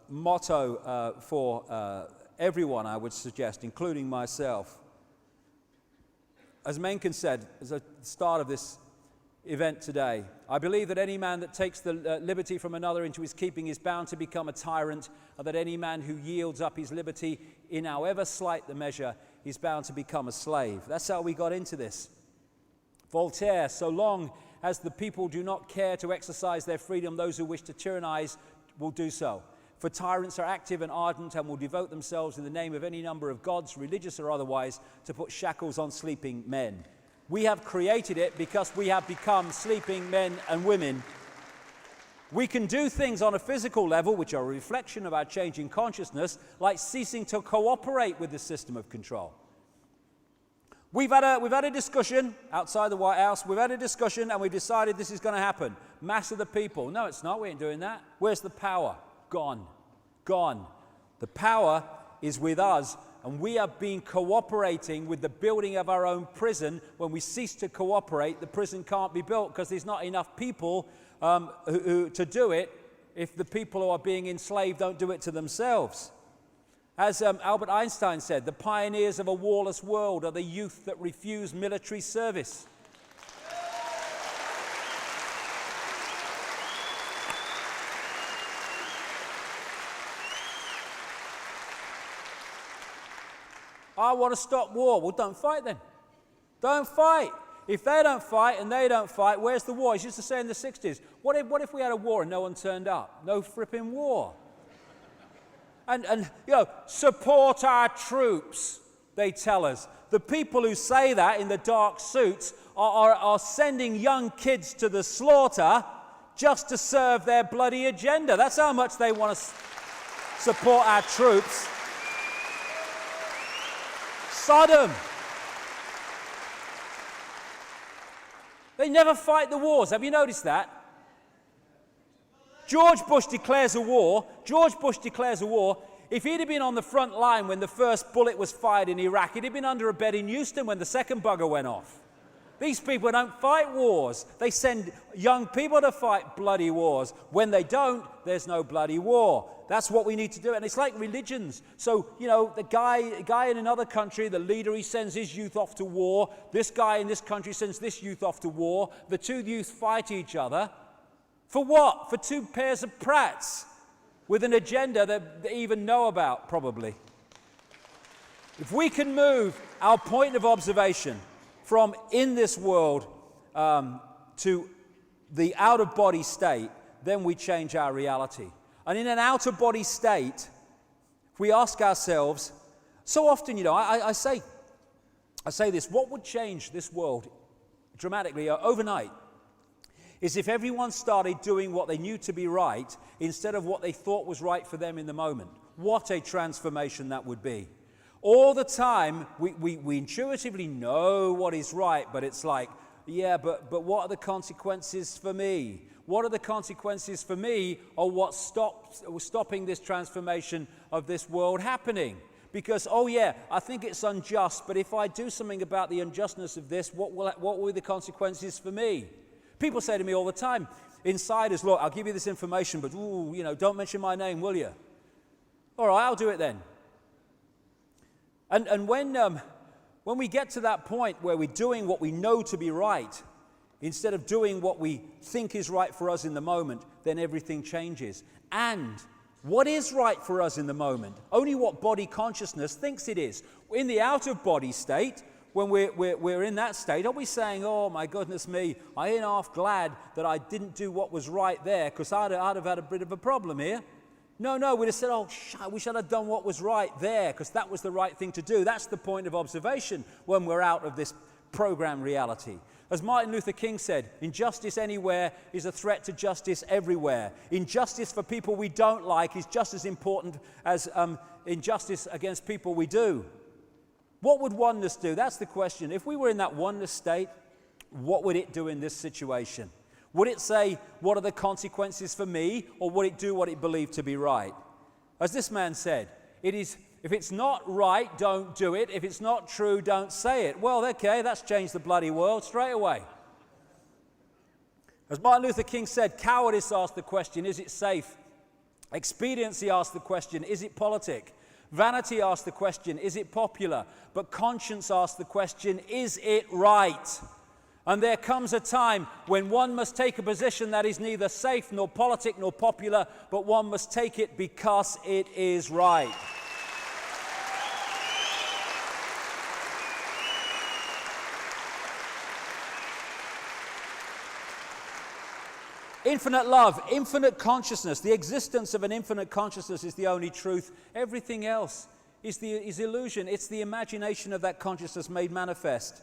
motto for everyone, I would suggest, including myself. As Mencken said at the start of this event today, I believe that any man that takes the liberty from another into his keeping is bound to become a tyrant, and that any man who yields up his liberty, in however slight the measure, is bound to become a slave. That's how we got into this. Voltaire, so long as the people do not care to exercise their freedom, those who wish to tyrannize will do so. For tyrants are active and ardent, and will devote themselves in the name of any number of gods, religious or otherwise, to put shackles on sleeping men. We have created it because we have become sleeping men and women. We can do things on a physical level, which are a reflection of our changing consciousness, like ceasing to cooperate with the system of control. We've had a discussion outside the White House. We've had a discussion, and we've decided this is going to happen. Mass of the people. No, it's not. We ain't doing that. Where's the power? Gone. Gone. The power is with us, and we have been cooperating with the building of our own prison. When we cease to cooperate, the prison can't be built because there's not enough people to do it if the people who are being enslaved don't do it to themselves. As Albert Einstein said, the pioneers of a warless world are the youth that refuse military service. I want to stop war. Well, don't fight then. Don't fight. If they don't fight and they don't fight, where's the war? It's used to say in the 60s, what if we had a war and no one turned up? No fripping war. And you know, support our troops. they tell us. The people who say that in the dark suits are sending young kids to the slaughter just to serve their bloody agenda. That's how much they want to support our troops. Sodom. They never fight the wars. Have you noticed that? George Bush declares a war. If he'd have been on the front line when the first bullet was fired in Iraq, he'd have been under a bed in Houston when the second bugger went off. These people don't fight wars. They send young people to fight bloody wars. When they don't, there's no bloody war. That's what we need to do. And it's like religions. So, the guy in another country, the leader, he sends his youth off to war. This guy in this country sends this youth off to war. The two youth fight each other. For what? For two pairs of prats with an agenda that they even know about, probably. If we can move our point of observation from in this world to the out-of-body state, then we change our reality. And in an out-of-body state, if we ask ourselves, so often, I say this, what would change this world dramatically overnight is if everyone started doing what they knew to be right instead of what they thought was right for them in the moment. What a transformation that would be. All the time, we intuitively know what is right, but it's like, yeah, but what are the consequences for me? What are the consequences for me, or what's stopping this transformation of this world happening? Because, oh yeah, I think it's unjust, but if I do something about the unjustness of this, what will be the consequences for me? People say to me all the time, insiders, look, I'll give you this information, but don't mention my name, will you? All right, I'll do it then. And when we get to that point where we're doing what we know to be right, instead of doing what we think is right for us in the moment, then everything changes. And what is right for us in the moment? Only what body consciousness thinks it is. In the out-of-body state, when we're in that state, are we saying, oh my goodness me, I ain't half glad that I didn't do what was right there, because I'd have had a bit of a problem here? No, we'd have said, oh, we should have done what was right there, because that was the right thing to do. That's the point of observation when we're out of this program reality. As Martin Luther King said, injustice anywhere is a threat to justice everywhere. Injustice for people we don't like is just as important as injustice against people we do. What would oneness do? That's the question. If we were in that oneness state, what would it do in this situation? Would it say, what are the consequences for me, or would it do what it believed to be right? As this man said, if it's not right, don't do it. If it's not true, don't say it. Well, okay, that's changed the bloody world straight away. As Martin Luther King said, cowardice asked the question, is it safe? Expediency asked the question, is it politic? Vanity asked the question, is it popular? But conscience asked the question, is it right? And there comes a time when one must take a position that is neither safe nor politic nor popular, but one must take it because it is right. Infinite love, infinite consciousness. The existence of an infinite consciousness is the only truth. Everything else is illusion. It's the imagination of that consciousness made manifest.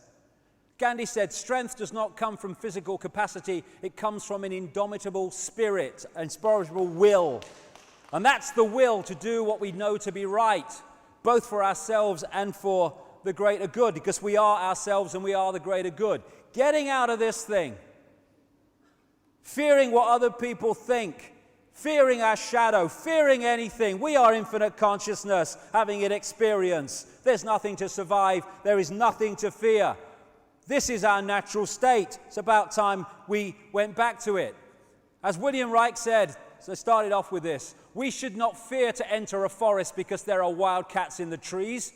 Gandhi said, strength does not come from physical capacity, it comes from an indomitable spirit, an inspirable will. And that's the will to do what we know to be right, both for ourselves and for the greater good, because we are ourselves and we are the greater good. Getting out of this thing, fearing what other people think, fearing our shadow, fearing anything. We are infinite consciousness, having it experience. There's nothing to survive, there is nothing to fear. This is our natural state. It's about time we went back to it. As William Reich said, so I started off with this, we should not fear to enter a forest because there are wildcats in the trees.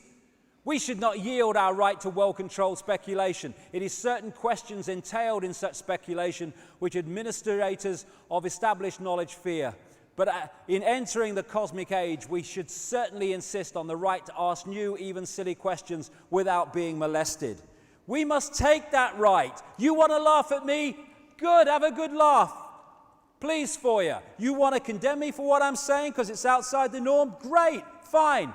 We should not yield our right to well-controlled speculation. It is certain questions entailed in such speculation which administrators of established knowledge fear. But in entering the cosmic age, we should certainly insist on the right to ask new, even silly questions without being molested. We must take that right. You want to laugh at me? Good, have a good laugh. Pleased for you. You want to condemn me for what I'm saying because it's outside the norm? Great, fine.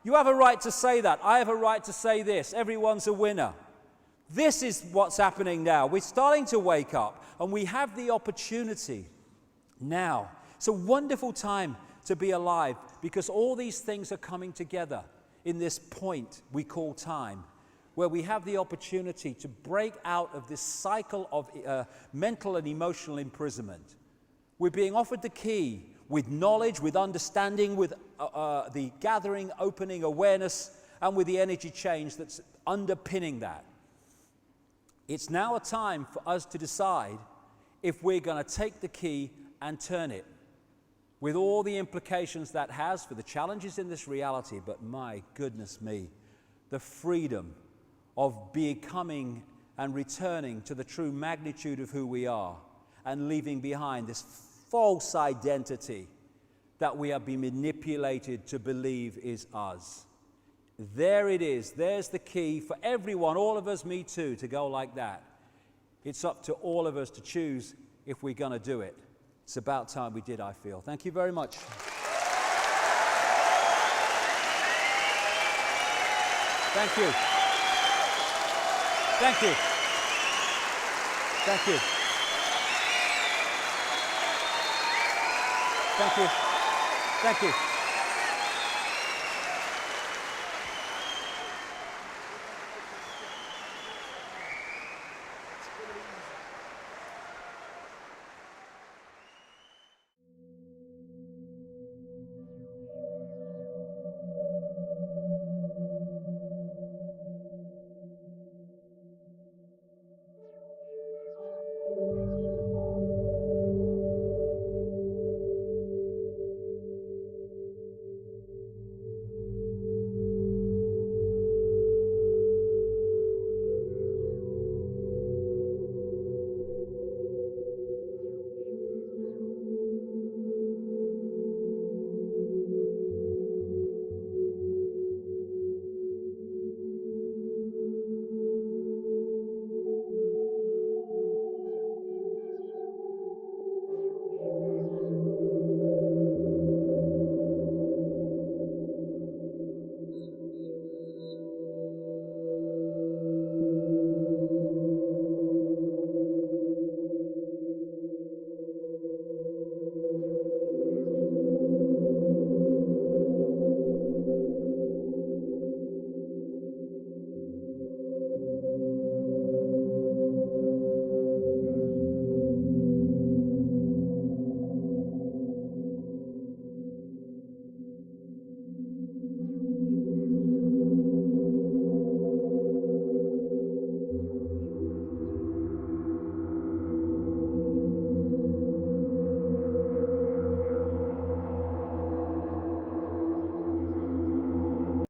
You have a right to say that. I have a right to say this. Everyone's a winner. This is what's happening now. We're starting to wake up, and we have the opportunity now. It's a wonderful time to be alive because all these things are coming together in this point we call time, where we have the opportunity to break out of this cycle of mental and emotional imprisonment. We're being offered the key with knowledge, with understanding, with the gathering, opening, awareness, and with the energy change that's underpinning that. It's now a time for us to decide if we're going to take the key and turn it, with all the implications that has for the challenges in this reality, but my goodness me, the freedom of becoming and returning to the true magnitude of who we are and leaving behind this false identity that we have been manipulated to believe is us. There it is. There's the key for everyone, all of us, me too, to go like that. It's up to all of us to choose if we're going to do it. It's about time we did, I feel. Thank you very much. Thank you. Thank you. Thank you. Thank you. Thank you.